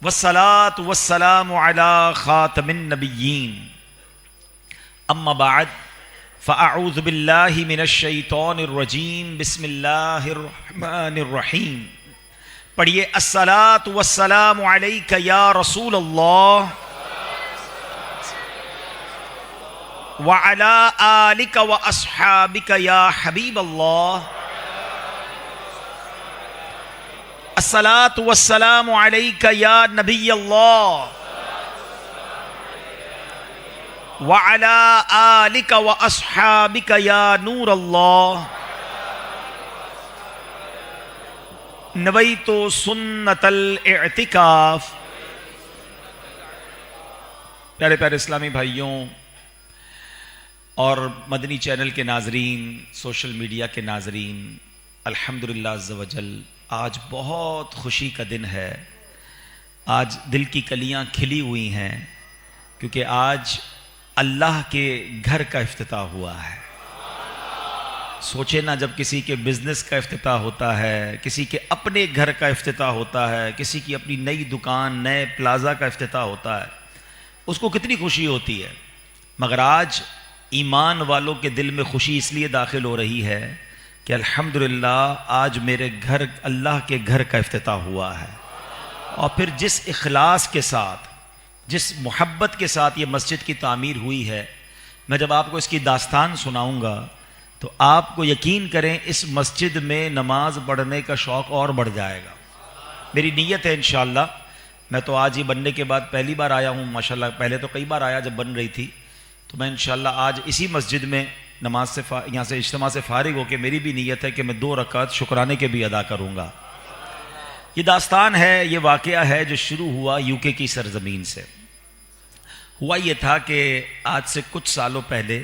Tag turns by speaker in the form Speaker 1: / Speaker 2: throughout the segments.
Speaker 1: والصلاة والسلام على خاتم النبيين اما بعد فاعوذ باللہ من الشیطان الرجیم بسم اللہ الرحمن الرحیم. پڑھیے الصلاة والسلام علیک یا رسول اللہ وعلی آلک واصحابک یا حبیب اللہ. الصلاة والسلام علیک یا نبی اللہ وعلی آلک واصحابک یا نور اللہ. نویت سنت الاعتکاف. پیارے پیارے اسلامی بھائیوں اور مدنی چینل کے ناظرین، سوشل میڈیا کے ناظرین، الحمدللہ عز و جل آج بہت خوشی کا دن ہے. آج دل کی کلیاں کھلی ہوئی ہیں کیونکہ آج اللہ کے گھر کا افتتاح ہوا ہے. سوچے نا، جب کسی کے بزنس کا افتتاح ہوتا ہے، کسی کے اپنے گھر کا افتتاح ہوتا ہے، کسی کی اپنی نئی دکان، نئے پلازا کا افتتاح ہوتا ہے، اس کو کتنی خوشی ہوتی ہے. مگر آج ایمان والوں کے دل میں خوشی اس لیے داخل ہو رہی ہے کہ الحمدللہ آج میرے گھر، اللہ کے گھر کا افتتاح ہوا ہے. اور پھر جس اخلاص کے ساتھ، جس محبت کے ساتھ یہ مسجد کی تعمیر ہوئی ہے، میں جب آپ کو اس کی داستان سناؤں گا تو آپ کو یقین کریں اس مسجد میں نماز پڑھنے کا شوق اور بڑھ جائے گا. میری نیت ہے انشاءاللہ. میں تو آج ہی بننے کے بعد پہلی بار آیا ہوں ماشاءاللہ. پہلے تو کئی بار آیا جب بن رہی تھی. تو میں انشاءاللہ آج اسی مسجد میں نماز سے یہاں سے اجتماع سے فارغ ہو کے میری بھی نیت ہے کہ میں 2 رکعت شکرانے کے بھی ادا کروں گا. یہ داستان ہے، یہ واقعہ ہے جو شروع ہوا UK کی سرزمین سے. ہوا یہ تھا کہ آج سے کچھ سالوں پہلے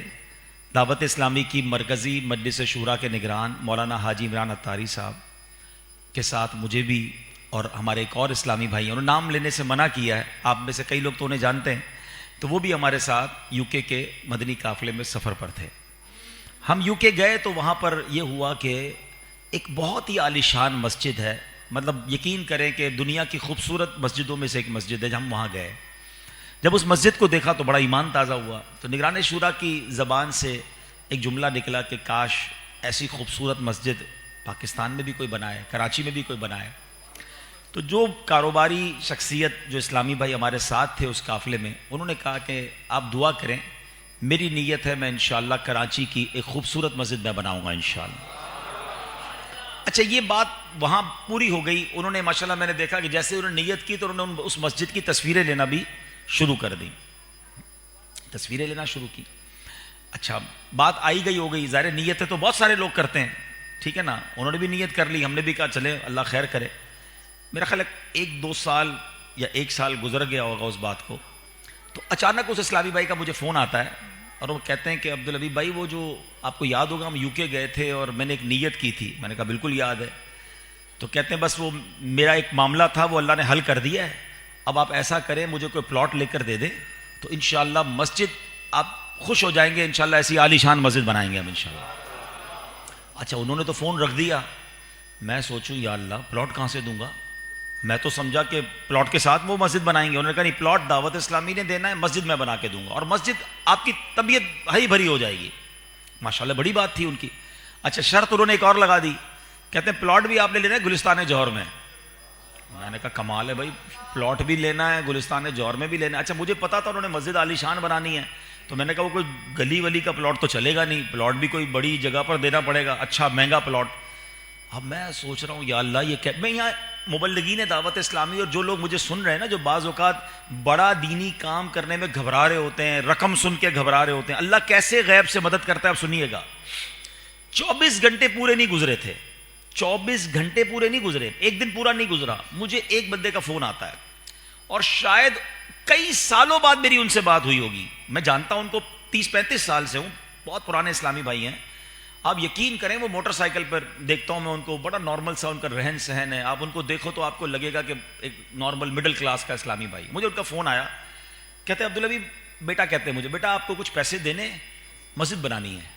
Speaker 1: دعوت اسلامی کی مرکزی مجلس شورا کے نگران مولانا حاجی عمران عطاری صاحب کے ساتھ مجھے بھی اور ہمارے ایک اور اسلامی بھائی ہیں، انہوں نے نام لینے سے منع کیا ہے، آپ میں سے کئی لوگ تو انہیں جانتے ہیں، تو وہ بھی ہمارے ساتھ UK کے مدنی قافلے میں سفر پر تھے. ہم UK گئے تو وہاں پر یہ ہوا کہ ایک بہت ہی عالیشان مسجد ہے. مطلب یقین کریں کہ دنیا کی خوبصورت مسجدوں میں سے ایک مسجد ہے. جب ہم وہاں گئے، جب اس مسجد کو دیکھا تو بڑا ایمان تازہ ہوا. تو نگران شورا کی زبان سے ایک جملہ نکلا کہ کاش ایسی خوبصورت مسجد پاکستان میں بھی کوئی بنائے، کراچی میں بھی کوئی بنائے. تو جو کاروباری شخصیت، جو اسلامی بھائی ہمارے ساتھ تھے اس قافلے میں، انہوں نے کہا کہ آپ دعا کریں، میری نیت ہے میں انشاءاللہ کراچی کی ایک خوبصورت مسجد میں بناؤں گا انشاءاللہ. اچھا، یہ بات وہاں پوری ہو گئی. انہوں نے ماشاءاللہ میں نے دیکھا کہ جیسے انہوں نے نیت کی تو انہوں نے اس مسجد کی تصویریں لینا بھی شروع کر دی، تصویریں لینا شروع کی. اچھا، بات آئی گئی ہو گئی. ظاہر نیت ہے تو بہت سارے لوگ کرتے ہیں، ٹھیک ہے نا. انہوں نے بھی نیت کر لی، ہم نے بھی کہا چلے اللہ خیر کرے. میرا خیال ہے 1-2 سال یا 1 سال گزر گیا ہوگا اس بات کو. تو اچانک اس اسلامی بھائی کا مجھے فون آتا ہے اور وہ کہتے ہیں کہ عبدالحبیب بھائی، وہ جو آپ کو یاد ہوگا ہم UK گئے تھے اور میں نے ایک نیت کی تھی. میں نے کہا بالکل یاد ہے. تو کہتے ہیں بس وہ میرا ایک معاملہ تھا وہ اللہ نے حل کر دیا ہے. اب آپ ایسا کریں، مجھے کوئی پلاٹ لے کر دے دیں تو انشاءاللہ مسجد آپ خوش ہو جائیں گے، انشاءاللہ ایسی عالی شان مسجد بنائیں گے ہم انشاءاللہ. اچھا، انہوں نے تو فون رکھ دیا. میں سوچوں یا اللہ پلاٹ کہاں سے دوں گا. میں تو سمجھا کہ پلاٹ کے ساتھ وہ مسجد بنائیں گے. انہوں نے کہا نہیں، پلاٹ دعوت اسلامی نے دینا ہے، مسجد میں بنا کے دوں گا اور مسجد آپ کی طبیعت ہری بھری ہو جائے گی. ماشاءاللہ بڑی بات تھی ان کی. اچھا، شرط انہوں نے ایک اور لگا دی. کہتے ہیں پلاٹ بھی آپ نے لینا ہے گلستان جوہر میں. میں نے کہا کمال ہے بھائی، پلاٹ بھی لینا ہے، گلستان جوہر میں بھی لینا ہے. اچھا، مجھے پتا تھا انہوں نے مسجد عالی شان بنانی ہے. تو میں نے کہا وہ کوئی گلی ولی کا پلاٹ تو چلے گا نہیں، پلاٹ بھی کوئی بڑی جگہ پر دینا پڑے گا، اچھا مہنگا پلاٹ. اب میں سوچ رہا ہوں یا اللہ یہ میں یہاں مبلغین دعوت اسلامی اور جو لوگ مجھے سن رہے ہیں نا، جو بعض اوقات بڑا دینی کام کرنے میں گھبرا رہے ہوتے ہیں، رقم سن کے گھبرا رہے ہوتے ہیں، اللہ کیسے غیب سے مدد کرتا ہے آپ سنیے گا. 24 گھنٹے پورے نہیں گزرے تھے، 24 گھنٹے پورے نہیں گزرے، ایک دن پورا نہیں گزرا، مجھے ایک بندے کا فون آتا ہے اور شاید کئی سالوں بعد میری ان سے بات ہوئی ہوگی. میں جانتا ہوں ان کو 30-35 سال سے ہوں، بہت پرانے اسلامی بھائی ہیں. آپ یقین کریں وہ موٹر سائیکل پر دیکھتا ہوں میں ان کو، بڑا نارمل سا ان کا رہن سہن ہے. آپ ان کو دیکھو تو آپ کو لگے گا کہ ایک نارمل مڈل کلاس کا اسلامی بھائی. مجھے ان کا فون آیا، کہتے ہیں عبدالحبیب بیٹا، کہتے ہیں مجھے بیٹا آپ کو کچھ پیسے دینے، مسجد بنانی ہے.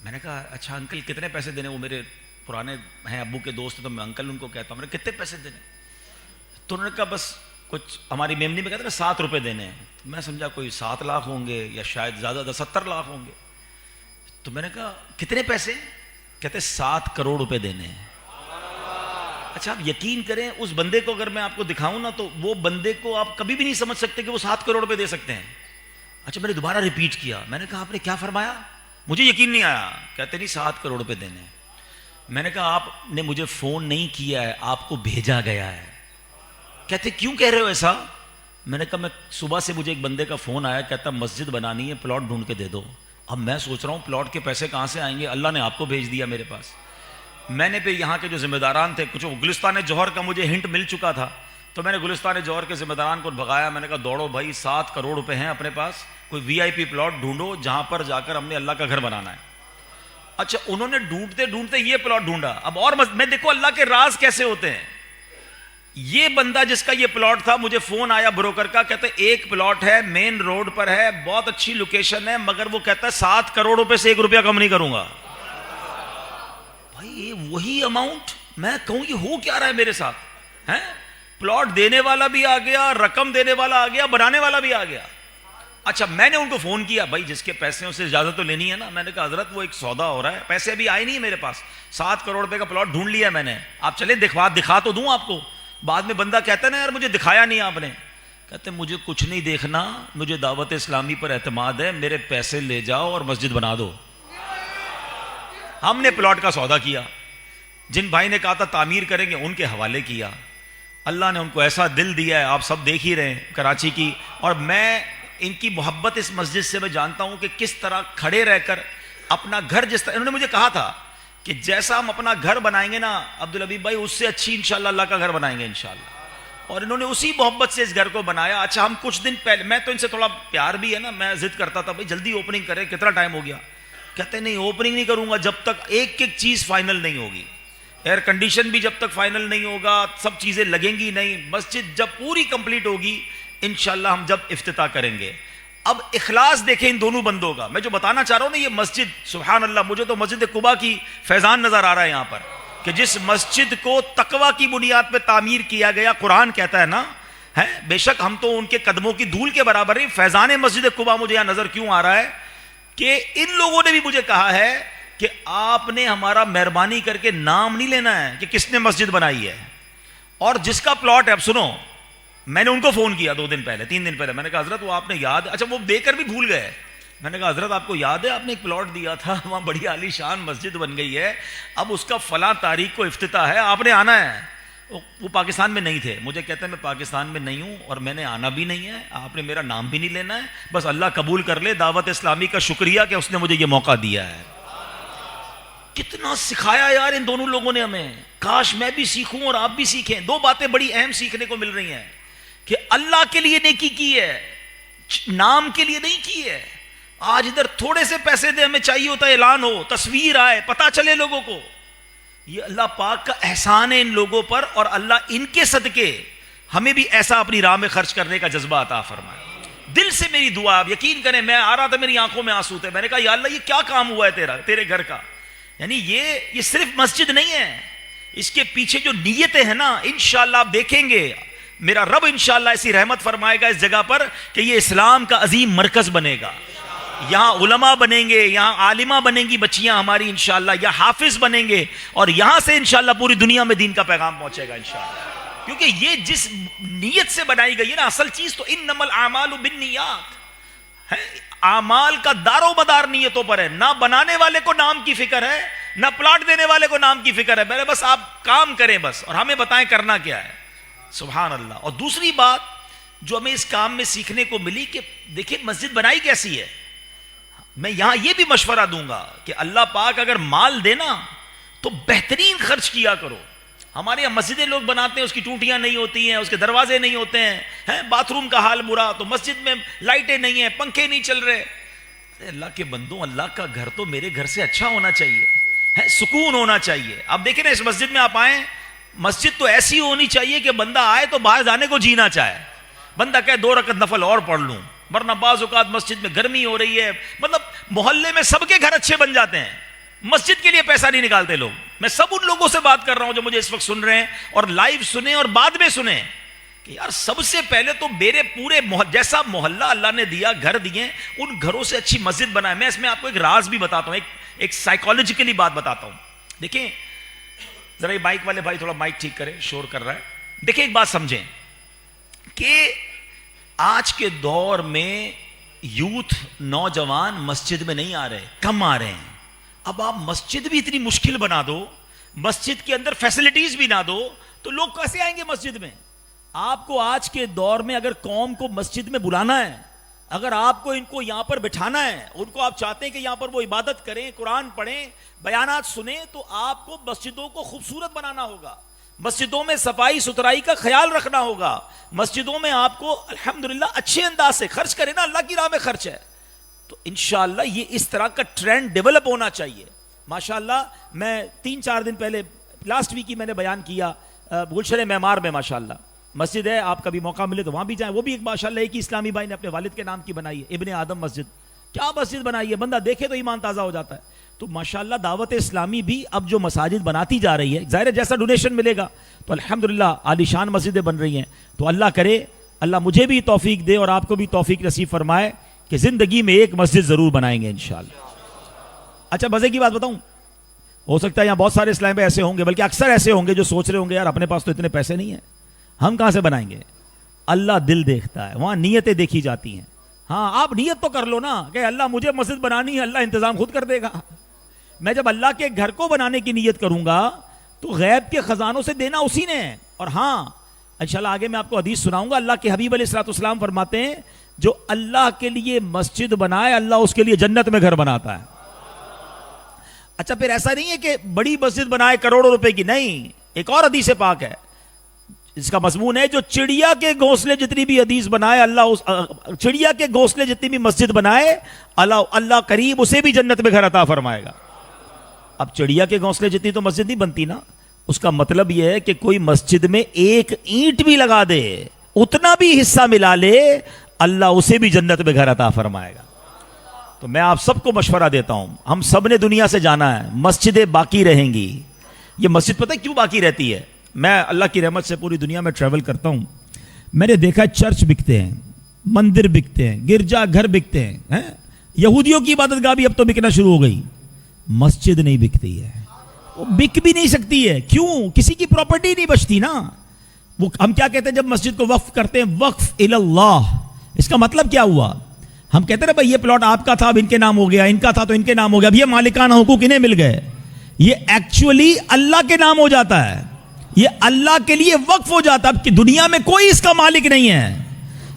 Speaker 1: میں نے کہا اچھا انکل کتنے پیسے دینے؟ وہ میرے پرانے ہیں ابو کے دوست، تو میں انکل ان کو کہتا ہوں. میں نے کتنے پیسے دینے؟ تو انہوں نے کہا بس کچھ ہماری میمنی میں کہتے ہیں 7 روپے دینے ہیں. میں سمجھا کوئی 7 لاکھ ہوں گے یا شاید زیادہ 70 لاکھ ہوں گے. تو میں نے کہا کتنے پیسے؟ کہتے 7 کروڑ روپے دینے ہیں. اچھا آپ یقین کریں اس بندے کو اگر میں آپ کو دکھاؤں نا تو وہ بندے کو آپ کبھی بھی نہیں سمجھ سکتے کہ وہ 7 کروڑ روپے دے سکتے ہیں. اچھا میں نے دوبارہ ریپیٹ کیا, میں نے کہا آپ نے کیا فرمایا؟ مجھے یقین نہیں آیا. کہتے نہیں 7 کروڑ روپے دینے ہیں. میں نے کہا آپ نے مجھے فون نہیں کیا ہے, آپ کو بھیجا گیا ہے. کہتے کیوں کہہ رہے ہو ایسا؟ میں نے کہا میں صبح سے مجھے ایک بندے کا فون آیا, کہتا مسجد بنانی ہے, پلاٹ ڈھونڈ کے دے دو. اب میں سوچ رہا ہوں پلاٹ کے پیسے کہاں سے آئیں گے؟ اللہ نے آپ کو بھیج دیا میرے پاس. میں نے پھر یہاں کے جو ذمہ داران تھے, کچھ گلستان جوہر کا مجھے ہنٹ مل چکا تھا, تو میں نے گلستان جوہر کے ذمہ داران کو بھگایا. میں نے کہا دوڑو بھائی, 7 کروڑ روپے ہیں اپنے پاس, کوئی وی آئی پی پلاٹ ڈھونڈو جہاں پر جا کر ہم نے اللہ کا گھر بنانا ہے. اچھا انہوں نے ڈھونڈتے ڈھونڈتے یہ پلاٹ ڈھونڈا. اب اور میں دیکھو اللہ کے راز کیسے ہوتے ہیں. یہ بندہ جس کا یہ پلاٹ تھا, مجھے فون آیا بروکر کا, کہتے ایک پلاٹ ہے مین روڈ پر ہے, بہت اچھی لوکیشن ہے, مگر وہ کہتا ہے 7 کروڑ روپے سے 1 روپیہ کم نہیں کروں گا. بھائی یہ وہی اماؤنٹ, میں کہوں یہ ہو کیا رہا ہے میرے ساتھ ہیں؟ پلاٹ دینے والا بھی آ گیا, رقم دینے والا آ گیا, بنانے والا بھی آ گیا. اچھا میں نے ان کو فون کیا, بھائی جس کے پیسے ہیں اسے اجازت تو لینی ہے نا. میں نے کہا حضرت وہ ایک سودا ہو رہا ہے, پیسے ابھی آئے نہیں میرے پاس, 7 کروڑ روپے کا پلاٹ ڈھونڈ لیا میں نے, آپ چلے دکھا تو دوں آپ کو. بعد میں بندہ کہتا ہے نا یار مجھے دکھایا نہیں آپ نے. کہتے مجھے کچھ نہیں دیکھنا, مجھے دعوت اسلامی پر اعتماد ہے, میرے پیسے لے جاؤ اور مسجد بنا دو. ہم نے پلاٹ کا سودا کیا, جن بھائی نے کہا تھا تعمیر کریں گے ان کے حوالے کیا. اللہ نے ان کو ایسا دل دیا ہے, آپ سب دیکھ ہی رہے ہیں کراچی کی. اور میں ان کی محبت اس مسجد سے میں جانتا ہوں کہ کس طرح کھڑے رہ کر اپنا گھر, جس طرح انہوں نے مجھے کہا تھا کہ جیسا ہم اپنا گھر بنائیں گے نا عبدالحبیب بھائی, اس سے اچھی انشاءاللہ اللہ کا گھر بنائیں گے انشاءاللہ. اور انہوں نے اسی محبت سے اس گھر کو بنایا. اچھا ہم کچھ دن پہلے, میں تو ان سے تھوڑا پیار بھی ہے نا, میں ضد کرتا تھا بھائی جلدی اوپننگ کریں, کتنا ٹائم ہو گیا. کہتے نہیں اوپننگ نہیں کروں گا جب تک ایک ایک چیز فائنل نہیں ہوگی. ایئر کنڈیشن بھی جب تک فائنل نہیں ہوگا, سب چیزیں لگیں گی نہیں. مسجد جب پوری کمپلیٹ ہوگی انشاءاللہ ہم جب افتتاح کریں گے. اب اخلاص دیکھیں ان دونوں بندوں کا. میں جو بتانا چاہ رہا ہوں نا, یہ مسجد سبحان اللہ, مجھے تو مسجد قباء کی فیضان نظر آ رہا ہے یہاں پر, کہ جس مسجد کو تقوی کی بنیاد پہ تعمیر کیا گیا. قرآن کہتا ہے نا, ہے بے شک ہم تو ان کے قدموں کی دھول کے برابر ہیں. فیضان مسجد قباء مجھے یہاں نظر کیوں آ رہا ہے کہ ان لوگوں نے بھی مجھے کہا ہے کہ آپ نے ہمارا مہربانی کر کے نام نہیں لینا ہے کہ کس نے مسجد بنائی ہے اور جس کا پلاٹ ہے. اب سنو, میں نے ان کو فون کیا 2 دن پہلے 3 دن پہلے, میں نے کہا حضرت وہ آپ نے یاد, اچھا وہ دے کر بھی بھول گئے. میں نے کہا حضرت آپ کو یاد ہے آپ نے ایک پلاٹ دیا تھا, وہاں بڑی عالی شان مسجد بن گئی ہے, اب اس کا فلاں تاریخ کو افتتاح ہے, آپ نے آنا ہے. وہ پاکستان میں نہیں تھے. مجھے کہتے ہیں میں پاکستان میں نہیں ہوں اور میں نے آنا بھی نہیں ہے, آپ نے میرا نام بھی نہیں لینا ہے, بس اللہ قبول کر لے. دعوت اسلامی کا شکریہ کہ اس نے مجھے یہ موقع دیا ہے. کتنا سکھایا یار ان دونوں لوگوں نے ہمیں. کاش میں بھی سیکھوں اور آپ بھی سیکھیں. 2 باتیں بڑی اہم سیکھنے کو مل رہی ہیں کہ اللہ کے لیے نیکی کی ہے, نام کے لیے نہیں کی ہے. آج ادھر تھوڑے سے پیسے دے, ہمیں چاہیے ہوتا ہے اعلان ہو, تصویر آئے, پتہ چلے لوگوں کو. یہ اللہ پاک کا احسان ہے ان لوگوں پر, اور اللہ ان کے صدقے ہمیں بھی ایسا اپنی راہ میں خرچ کرنے کا جذبہ عطا فرمائے. دل سے میری دعا, آپ یقین کریں میں آ رہا تھا میری آنکھوں میں آنسو تھے. میں نے کہا یا اللہ یہ کیا کام ہوا ہے تیرے گھر کا. یعنی یہ صرف مسجد نہیں ہے, اس کے پیچھے جو نیتیں ہیں نا, انشاءاللہ آپ دیکھیں گے میرا رب انشاءاللہ ایسی رحمت فرمائے گا اس جگہ پر کہ یہ اسلام کا عظیم مرکز بنے گا. یہاں علماء بنیں گے, یہاں عالمہ بنیں گی بچیاں ہماری انشاءاللہ, یا حافظ بنیں گے, اور یہاں سے انشاءاللہ پوری دنیا میں دین کا پیغام پہنچے گا انشاءاللہ. کیونکہ یہ جس نیت سے بنائی گئی ہے نا, اصل چیز تو انما الاعمال بالنیات ہے. اعمال کا دار و مدار نیتوں پر ہے. نہ بنانے والے کو نام کی فکر ہے, نہ پلاٹ دینے والے کو نام کی فکر ہے. میرے بس آپ کام کریں بس, اور ہمیں بتائیں کرنا کیا ہے. سبحان اللہ. اور دوسری بات جو ہمیں اس کام میں سیکھنے کو ملی کہ دیکھیں مسجد بنائی کیسی ہے. میں یہاں یہ بھی مشورہ دوں گا کہ اللہ پاک اگر مال دینا تو بہترین خرچ کیا کرو. ہمارے یہاں مسجدیں لوگ بناتے ہیں, اس کی ٹوٹیاں نہیں ہوتی ہیں, اس کے دروازے نہیں ہوتے ہیں, باتھ روم کا حال برا, تو مسجد میں لائٹیں نہیں ہیں, پنکھے نہیں چل رہے. اللہ کے بندوں, اللہ کا گھر تو میرے گھر سے اچھا ہونا چاہیے, سکون ہونا چاہیے. اب دیکھیں نا اس مسجد میں آپ آئیں, مسجد تو ایسی ہونی چاہیے کہ بندہ آئے تو باہر جانے کو جینا چاہے. بندہ کہے 2 رکعت نفل اور پڑھ لوں, ورنہ بعض اوقات مسجد میں گرمی ہو رہی ہے. مطلب محلے میں سب کے گھر اچھے بن جاتے ہیں, مسجد کے لیے پیسہ نہیں نکالتے لوگ. میں سب ان لوگوں سے بات کر رہا ہوں جو مجھے اس وقت سن رہے ہیں, اور لائیو سنیں اور بعد میں سنیں. کہ یار سب سے پہلے تو میرے پورے جیسا محلہ اللہ نے دیا، گھر دیے، ان گھروں سے اچھی مسجد بنائے. میں اس میں آپ کو ایک راز بھی بتاتا ہوں، ایک سائیکالوجیکلی بات بتاتا ہوں. دیکھیں ذرا یہ بائک والے بھائی تھوڑا مائک ٹھیک کریں، شور کر رہا ہے. دیکھیں ایک بات سمجھیں کہ آج کے دور میں یوتھ نوجوان مسجد میں نہیں آ رہے، کم آ رہے ہیں. اب آپ مسجد بھی اتنی مشکل بنا دو، مسجد کے اندر فیسلٹیز بھی نہ دو، تو لوگ کیسے آئیں گے مسجد میں؟ آپ کو آج کے دور میں اگر قوم کو مسجد میں بلانا ہے، اگر آپ کو ان کو یہاں پر بٹھانا ہے، ان کو آپ چاہتے ہیں کہ یہاں پر وہ عبادت کریں، قرآن پڑھیں، بیانات سنیں، تو آپ کو مسجدوں کو خوبصورت بنانا ہوگا، مسجدوں میں صفائی ستھرائی کا خیال رکھنا ہوگا، مسجدوں میں آپ کو الحمدللہ اچھے انداز سے خرچ کریں نا، اللہ کی راہ میں خرچ ہے تو انشاءاللہ یہ اس طرح کا ٹرینڈ ڈیولپ ہونا چاہیے. ماشاءاللہ میں 3-4 دن پہلے لاسٹ ویک ہی میں نے بیان کیا گلشن معمار میں ماشاءاللہ مسجد ہے، آپ کبھی موقع ملے تو وہاں بھی جائیں. وہ بھی ایک ماشاءاللہ ایک ہی اسلامی بھائی نے اپنے والد کے نام کی بنائی ہے، ابن آدم مسجد. کیا مسجد بنائی ہے، بندہ دیکھے تو ایمان تازہ ہو جاتا ہے. تو ماشاءاللہ دعوت اسلامی بھی اب جو مساجد بناتی جا رہی ہے، ظاہر ہے جیسا ڈونیشن ملے گا تو الحمدللہ عالی شان مسجدیں بن رہی ہیں. تو اللہ کرے اللہ مجھے بھی توفیق دے اور آپ کو بھی توفیق نصیب فرمائے کہ زندگی میں ایک مسجد ضرور بنائیں گے انشاءاللہ. اچھا مزے کی بات بتاؤں، ہو سکتا ہے یہاں بہت سارے اسلام میں ایسے ہوں گے، بلکہ اکثر ایسے ہوں گے جو سوچ رہے ہوں گے یار اپنے پاس تو اتنے پیسے نہیں ہیں، ہم کہاں سے بنائیں گے. اللہ دل دیکھتا ہے، وہاں نیتیں دیکھی جاتی ہیں. ہاں آپ نیت تو کر لو نا کہ اللہ مجھے مسجد بنانی ہے، اللہ انتظام خود کر دے گا. میں جب اللہ کے گھر کو بنانے کی نیت کروں گا تو غیب کے خزانوں سے دینا اسی نے ہے. اور ہاں انشاءاللہ آگے میں آپ کو حدیث سناؤں گا، اللہ کے حبیب علیہ الصلوۃ والسلام فرماتے ہیں جو اللہ کے لیے مسجد بنائے اللہ اس کے لیے جنت میں گھر بناتا ہے. اچھا پھر ایسا نہیں ہے کہ بڑی مسجد بنائے کروڑوں روپے کی، نہیں. ایک اور حدیث پاک ہے اس کا مضمون ہے جو چڑیا کے گھونسلے جتنی بھی حدیث بنائے اللہ چڑیا کے گھونسلے جتنی بھی مسجد بنائے اللہ قریب اسے بھی جنت میں گھر عطا فرمائے گا. اب چڑیا کے گھونسلے جتنی تو مسجد نہیں بنتی نا، اس کا مطلب یہ ہے کہ کوئی مسجد میں ایک اینٹ بھی لگا دے، اتنا بھی حصہ ملا لے، اللہ اسے بھی جنت میں گھر عطا فرمائے گا. تو میں آپ سب کو مشورہ دیتا ہوں، ہم سب نے دنیا سے جانا ہے، مسجدیں باقی رہیں گی. یہ مسجد پتہ ہے کیوں باقی رہتی ہے؟ میں اللہ کی رحمت سے پوری دنیا میں ٹریول کرتا ہوں، میں نے دیکھا چرچ بکتے ہیں، مندر بکتے ہیں، گرجا گھر بکتے ہیں، یہودیوں کی عبادت گاہ بھی اب تو بکنا شروع ہو گئی، مسجد نہیں بکتی ہے، وہ بک بھی نہیں سکتی ہے. کیوں؟ کسی کی پراپرٹی نہیں بچتی نا. وہ ہم کیا کہتے ہیں جب مسجد کو وقف کرتے ہیں؟ وقف اللہ. اس کا مطلب کیا ہوا؟ ہم کہتے ہیں بھائی یہ پلاٹ آپ کا تھا اب ان کے نام ہو گیا، ان کا تھا تو ان کے نام ہو گیا، اب یہ مالکانہ حقوق انہیں مل گئے. یہ ایکچولی اللہ کے نام ہو جاتا ہے، یہ اللہ کے لیے وقف ہو جاتا ہے. اب کہ دنیا میں کوئی اس کا مالک نہیں ہے.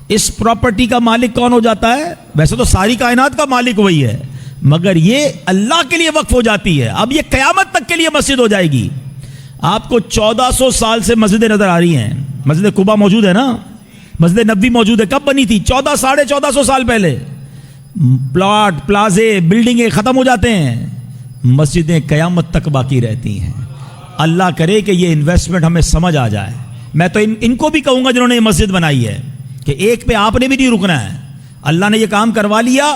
Speaker 1: اس پراپرٹی کا مالک کون ہو جاتا ہے؟ ویسے تو ساری کائنات کا مالک وہی ہے، مگر یہ اللہ کے لیے وقف ہو جاتی ہے. اب یہ قیامت تک کے لیے مسجد ہو جائے گی. آپ کو 1400 سال سے مسجدیں نظر آ رہی ہیں. مسجد قباء موجود ہے نا، مسجد نبوی موجود ہے. کب بنی تھی؟ 1400 سال پہلے. پلاٹ پلازے بلڈنگیں ختم ہو جاتے ہیں، مسجدیں قیامت تک باقی رہتی ہیں. اللہ کرے کہ یہ انویسٹمنٹ ہمیں سمجھ آ جائے. میں تو ان کو بھی کہوں گا جنہوں نے یہ مسجد بنائی ہے کہ ایک پہ آپ نے بھی نہیں رکنا ہے. اللہ نے یہ کام کروا لیا،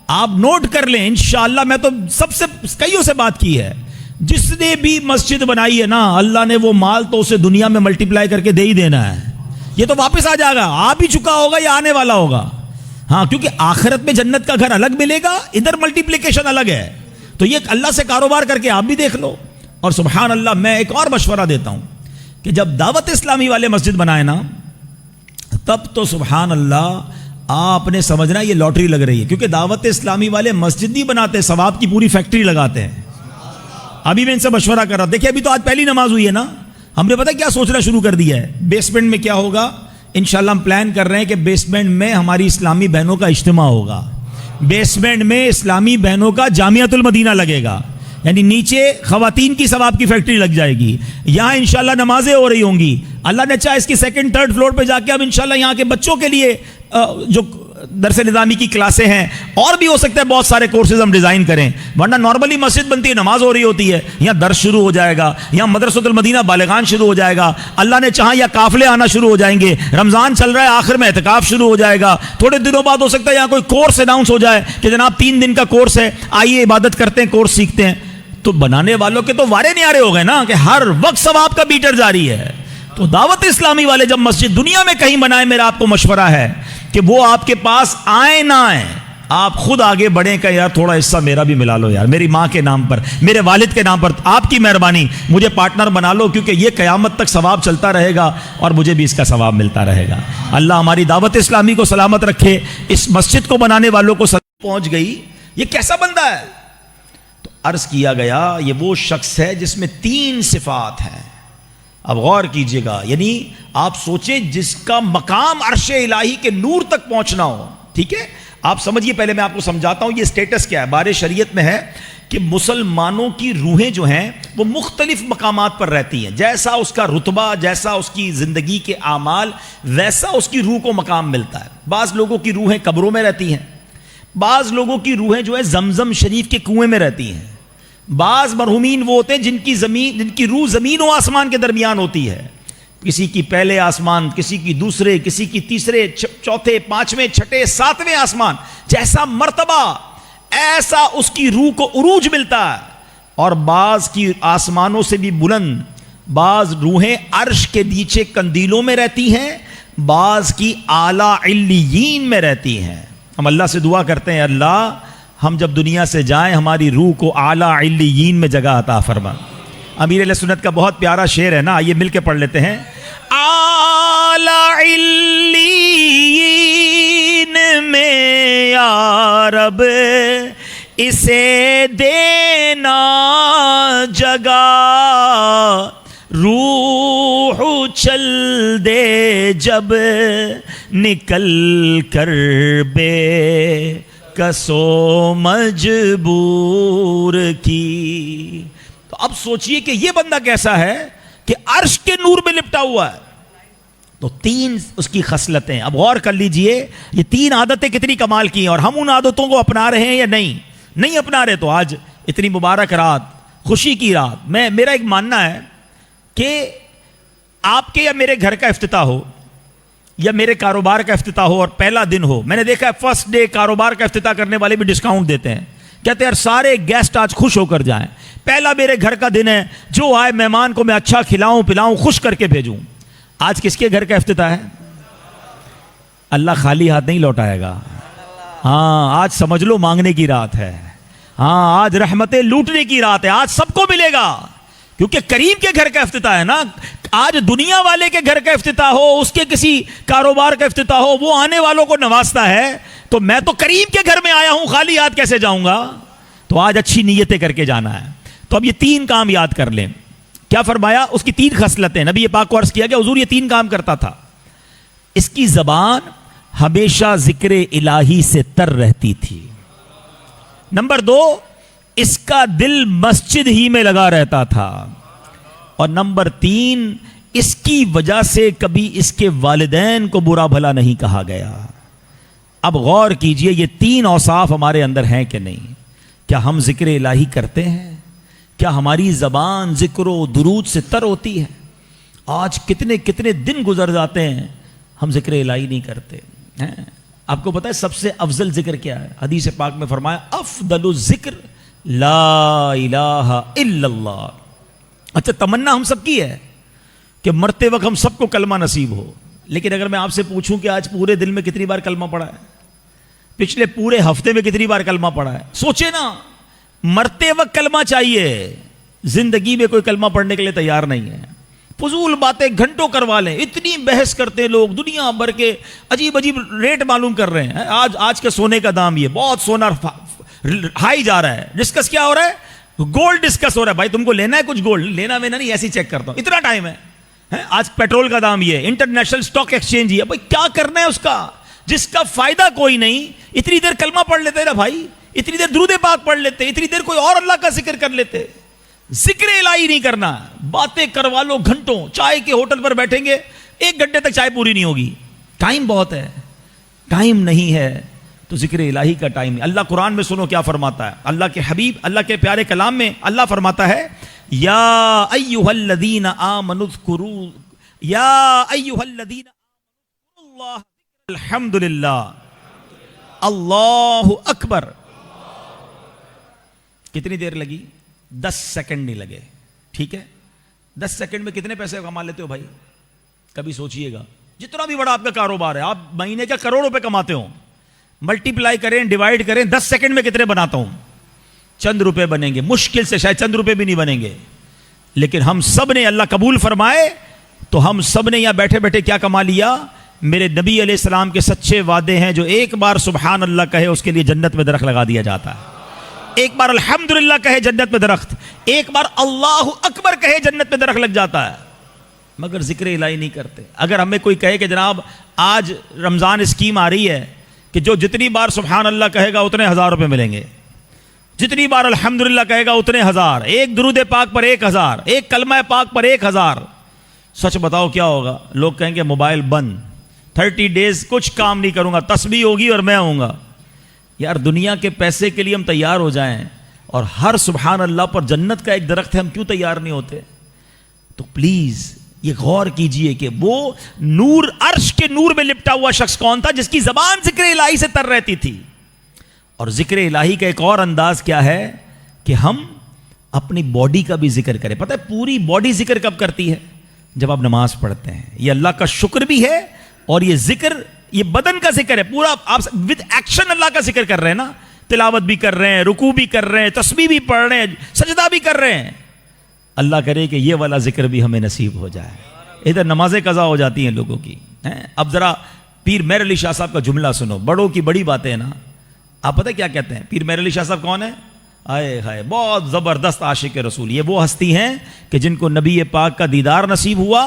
Speaker 1: آپ نوٹ کر لیں انشاءاللہ. میں تو سب سے کئیوں سے بات کی ہے، جس نے بھی مسجد بنائی ہے نا، اللہ نے وہ مال تو اسے دنیا میں ملٹیپلائی کر کے دے ہی دینا ہے. یہ تو واپس آ جائے گا، آ بھی چکا ہوگا یا آنے والا ہوگا. ہاں کیونکہ آخرت میں جنت کا گھر الگ ملے گا، ادھر ملٹیپلیکیشن الگ ہے. تو یہ اللہ سے کاروبار کر کے آپ بھی دیکھ لو. اور سبحان اللہ میں ایک اور مشورہ دیتا ہوں کہ جب دعوت اسلامی والے مسجد بنائے نا، تب تو سبحان اللہ آپ نے سمجھنا یہ لاٹری لگ رہی ہے. کیونکہ دعوت اسلامی والے مسجد نہیں بناتے، ثواب کی پوری فیکٹری لگاتے ہیں. ابھی میں ان سے مشورہ کر رہا، دیکھیں ابھی تو آج پہلی نماز ہوئی ہے نا، ہم نے پتہ کیا سوچنا شروع کر دیا ہے؟ بیسمنٹ میں کیا ہوگا؟ انشاءاللہ ہم پلان کر رہے ہیں کہ بیسمنٹ میں ہماری اسلامی بہنوں کا اجتماع ہوگا. بیسمنٹ میں اسلامی بہنوں کا جامعۃ المدینہ لگے گا، یعنی نیچے خواتین کی ثواب کی فیکٹری لگ جائے گی. یہاں انشاءاللہ نمازیں ہو رہی ہوں گی. اللہ نے چاہا اس کی 2nd 3rd فلور پہ جا کے اب انشاءاللہ یہاں کے بچوں کے لیے جو درس نظامی کی کلاسیں ہیں، اور بھی ہو سکتا ہے بہت سارے کورسز ہم ڈیزائن کریں. ورنہ نارملی مسجد بنتی ہے، نماز ہو رہی ہوتی ہے، یہاں درس شروع ہو جائے گا، یہاں مدرسۃ المدینہ بالغان شروع ہو جائے گا. اللہ نے چاہا یا قافلے آنا شروع ہو جائیں گے. رمضان چل رہا ہے، آخر میں اعتکاف شروع ہو جائے گا. تھوڑے دنوں بعد ہو سکتا ہے یہاں کوئی کورس اناؤنس ہو جائے کہ جناب 3 دن کا کورس ہے، آئیے عبادت کرتے ہیں، کورس سیکھتے ہیں. تو بنانے والوں کے تو وارے نیارے ہو گئے نا کہ ہر وقت ثواب کا بیٹر جاری ہے. تو تو دعوت اسلامی والے جب مسجد دنیا میں کہیں بنائے، میرا آپ کو مشورہ ہے کہ وہ آپ کے پاس آئے نہ آئے، آپ خود آگے بڑھیں کہ یار تھوڑا حصہ میرا بھی ملا لو، یار میری ماں کے نام پر، میرے والد کے نام پر، آپ کی مہربانی مجھے پارٹنر بنا لو، کیونکہ یہ قیامت تک ثواب چلتا رہے گا اور مجھے بھی اس کا ثواب ملتا رہے گا۔ اللہ ہماری دعوت اسلامی کو سلامت رکھے۔ اس مسجد کو بنانے والوں کو پہنچ گئی یہ کیسا بندہ ہے؟ تو عرض کیا گیا یہ وہ شخص ہے جس میں 3 صفات ہیں۔ اب غور کیجئے گا، یعنی آپ سوچیں جس کا مقام عرش الہی کے نور تک پہنچنا ہو، ٹھیک ہے؟ آپ سمجھیے، پہلے میں آپ کو سمجھاتا ہوں یہ سٹیٹس کیا ہے۔ بارے شریعت میں ہے کہ مسلمانوں کی روحیں جو ہیں وہ مختلف مقامات پر رہتی ہیں، جیسا اس کا رتبہ، جیسا اس کی زندگی کے اعمال، ویسا اس کی روح کو مقام ملتا ہے۔ بعض لوگوں کی روحیں قبروں میں رہتی ہیں، بعض لوگوں کی روحیں جو ہے زمزم شریف کے کنویں میں رہتی ہیں، بعض مرحومین وہ ہوتے ہیں جن کی روح زمین و آسمان کے درمیان ہوتی ہے، کسی کی پہلے آسمان، کسی کی دوسرے، کسی کی تیسرے، چوتھے، پانچویں، چھٹے، ساتویں آسمان، جیسا مرتبہ ایسا اس کی روح کو عروج ملتا ہے۔ اور بعض کی آسمانوں سے بھی بلند، بعض روحیں عرش کے نیچے قندیلوں میں رہتی ہیں، بعض کی اعلیٰ علیین میں رہتی ہیں۔ ہم اللہ سے دعا کرتے ہیں اللہ ہم جب دنیا سے جائیں ہماری روح کو اعلیٰ علیین میں جگہ عطا فرما۔ امیر اہل سنت کا بہت پیارا شعر ہے نا، آئیے مل کے پڑھ لیتے ہیں۔ اعلیٰ علیین میں یا رب اسے دینا جگہ، روح چل دے جب نکل کر بے کسو مجبور کی۔ تو اب سوچئے کہ یہ بندہ کیسا ہے کہ عرش کے نور میں لپٹا ہوا ہے۔ تو 3 اس کی خصلتیں، اب غور کر لیجئے یہ 3 عادتیں کتنی کمال کی ہیں، اور ہم ان عادتوں کو اپنا رہے ہیں یا نہیں اپنا رہے۔ تو آج اتنی مبارک رات، خوشی کی رات، میرا ایک ماننا ہے کہ آپ کے یا میرے گھر کا افتتاح ہو یا میرے کاروبار کا افتتاح ہو اور پہلا دن ہو، میں نے دیکھا ہے فرسٹ ڈے کاروبار کا افتتاح کرنے والے بھی ڈسکاؤنٹ دیتے ہیں، کہتے ہیں سارے گیسٹ آج خوش ہو کر جائیں، پہلا میرے گھر کا دن ہے، جو آئے مہمان کو میں اچھا کھلاؤں پلاؤں، خوش کر کے بھیجوں۔ آج کس کے گھر کا افتتاح ہے؟ اللہ خالی ہاتھ نہیں لوٹائے گا۔ ہاں آج سمجھ لو مانگنے کی رات ہے، ہاں آج رحمتیں لوٹنے کی رات ہے، آج سب کو ملے گا، کیونکہ کریم کے گھر کا افتتاح ہے نا۔ آج دنیا والے کے گھر کا افتتاح ہو، اس کے کسی کاروبار کا افتتاح ہو، وہ آنے والوں کو نوازتا ہے، تو میں تو کریم کے گھر میں آیا ہوں، خالی ہاتھ کیسے جاؤں گا؟ تو آج اچھی نیتیں کر کے جانا ہے۔ تو اب یہ 3 کام یاد کر لیں۔ کیا فرمایا؟ اس کی 3 خصلتیں، نبی پاک کو عرض کیا کہ حضور یہ 3 کام کرتا تھا۔ اس کی زبان ہمیشہ ذکر الہی سے تر رہتی تھی۔ نمبر 2، اس کا دل مسجد ہی میں لگا رہتا تھا۔ اور نمبر 3، اس کی وجہ سے کبھی اس کے والدین کو برا بھلا نہیں کہا گیا۔ اب غور کیجئے یہ 3 اوصاف ہمارے اندر ہیں کہ نہیں؟ کیا ہم ذکر الہی کرتے ہیں؟ کیا ہماری زبان ذکر و درود سے تر ہوتی ہے؟ آج کتنے دن گزر جاتے ہیں ہم ذکر الہی نہیں کرتے ہیں۔ آپ کو پتا ہے سب سے افضل ذکر کیا ہے؟ حدیث پاک میں فرمایا افضل الذکر لا الہ الا اللہ۔ اچھا تمنا ہم سب کی ہے کہ مرتے وقت ہم سب کو کلمہ نصیب ہو، لیکن اگر میں آپ سے پوچھوں کہ آج پورے دن میں کتنی بار کلمہ پڑھا ہے، پچھلے پورے ہفتے میں کتنی بار کلمہ پڑھا ہے؟ سوچے نا، مرتے وقت کلمہ چاہیے، زندگی میں کوئی کلمہ پڑھنے کے لیے تیار نہیں ہے، فضول باتیں گھنٹوں کروا لیں، اتنی بحث کرتے لوگ، دنیا بھر کے عجیب ریٹ معلوم کر رہے ہیں۔ آج کے سونے کا دام یہ بہت سونا ہائی جا رہا ہے، ڈسکس کیا ہو رہا ہے؟ گولڈ ڈسکس ہو رہا ہے۔ بھائی تم کو لینا ہے کچھ گولڈ؟ لینا میں نہیں، ایسے چیک کرتا ہوں، اتنا ٹائم ہے۔ آج پیٹرول کا دام یہ، انٹرنیشنل سٹاک ایکسچینج یہ، بھائی کیا کرنا ہے اس کا جس کا فائدہ کوئی نہیں؟ اتنی دیر کلمہ پڑھ لیتے نا بھائی، اتنی دیر درود پاک پڑھ لیتے، اتنی دیر کوئی اور اللہ کا ذکر کر لیتے۔ ذکر الہی نہیں کرنا، باتیں کروا لو گھنٹوں، چائے کے ہوٹل پر بیٹھیں گے 1 گھنٹے تک چائے پوری نہیں ہوگی، ٹائم بہت ہے، ٹائم نہیں ہے تو ذکر الہی کا ٹائم نہیں۔ اللہ قرآن میں سنو کیا فرماتا ہے، اللہ کے حبیب، اللہ کے پیارے کلام میں اللہ فرماتا ہے یا ایھا الذین آمنوا اذکروا، یا ایھا الذین آمنوا اللہ الحمدللہ اللہ اکبر۔ کتنی دیر لگی؟ 10 سیکنڈ نہیں لگے، ٹھیک ہے؟ 10 سیکنڈ میں کتنے پیسے کما لیتے ہو بھائی؟ کبھی سوچئے گا جتنا بھی بڑا آپ کا کاروبار ہے, آپ مہینے کا کروڑ روپے کماتے ہوں, ملٹیپلائی کریں, ڈیوائڈ کریں, 10 سیکنڈ میں کتنے بناتا ہوں؟ چند روپے بنیں گے, مشکل سے شاید چند روپے بھی نہیں بنیں گے. لیکن ہم سب نے, اللہ قبول فرمائے, تو ہم سب نے یہاں بیٹھے بیٹھے کیا کما لیا؟ میرے نبی علیہ السلام کے سچے وعدے ہیں, جو ایک بار سبحان اللہ کہے اس کے لیے جنت میں درخت لگا دیا جاتا ہے, ایک بار الحمدللہ کہے جنت میں درخت, ایک بار اللہ اکبر کہے جنت میں درخت لگ جاتا ہے. مگر ذکر الہی نہیں کرتے. اگر ہمیں کوئی کہے کہ جناب آج رمضان اسکیم آ رہی ہے کہ جو جتنی بار سبحان اللہ کہے گا اتنے 1000 روپے ملیں گے, جتنی بار الحمدللہ کہے گا اتنے 1000, ایک درود پاک پر 1000, ایک کلمہ پاک پر 1000. سچ بتاؤ کیا ہوگا؟ لوگ کہیں گے موبائل بند, 30 ڈیز کچھ کام نہیں کروں گا, تسبیح ہوگی اور میں ہوں گا. یار دنیا کے پیسے کے لیے ہم تیار ہو جائیں اور ہر سبحان اللہ پر جنت کا ایک درخت ہے, ہم کیوں تیار نہیں ہوتے؟ تو پلیز یہ غور کیجئے کہ وہ نور, عرش کے نور میں لپٹا ہوا شخص کون تھا جس کی زبان ذکر الہی سے تر رہتی تھی. اور ذکر الہی کا ایک اور انداز کیا ہے کہ ہم اپنی باڈی کا بھی ذکر کریں. پتہ ہے پوری باڈی ذکر کب کرتی ہے؟ جب آپ نماز پڑھتے ہیں. یہ اللہ کا شکر بھی ہے اور یہ ذکر, یہ بدن کا ذکر ہے پورا. آپ ود ایکشن اللہ کا ذکر کر رہے ہیں نا, تلاوت بھی کر رہے ہیں, رکوع بھی کر رہے ہیں, تسبیح بھی پڑھ رہے ہیں, سجدہ بھی کر رہے ہیں. اللہ کرے کہ یہ والا ذکر بھی ہمیں نصیب ہو جائے. ادھر نمازیں قضا ہو جاتی ہیں لوگوں کی. اب ذرا پیر مہر علی شاہ صاحب کا جملہ سنو, بڑوں کی بڑی باتیں نا. آپ پتہ کیا کہتے ہیں؟ پیر مہر علی شاہ صاحب کون ہے؟ آئے ہائے, بہت زبردست عاشق رسول. یہ وہ ہستی ہیں کہ جن کو نبی پاک کا دیدار نصیب ہوا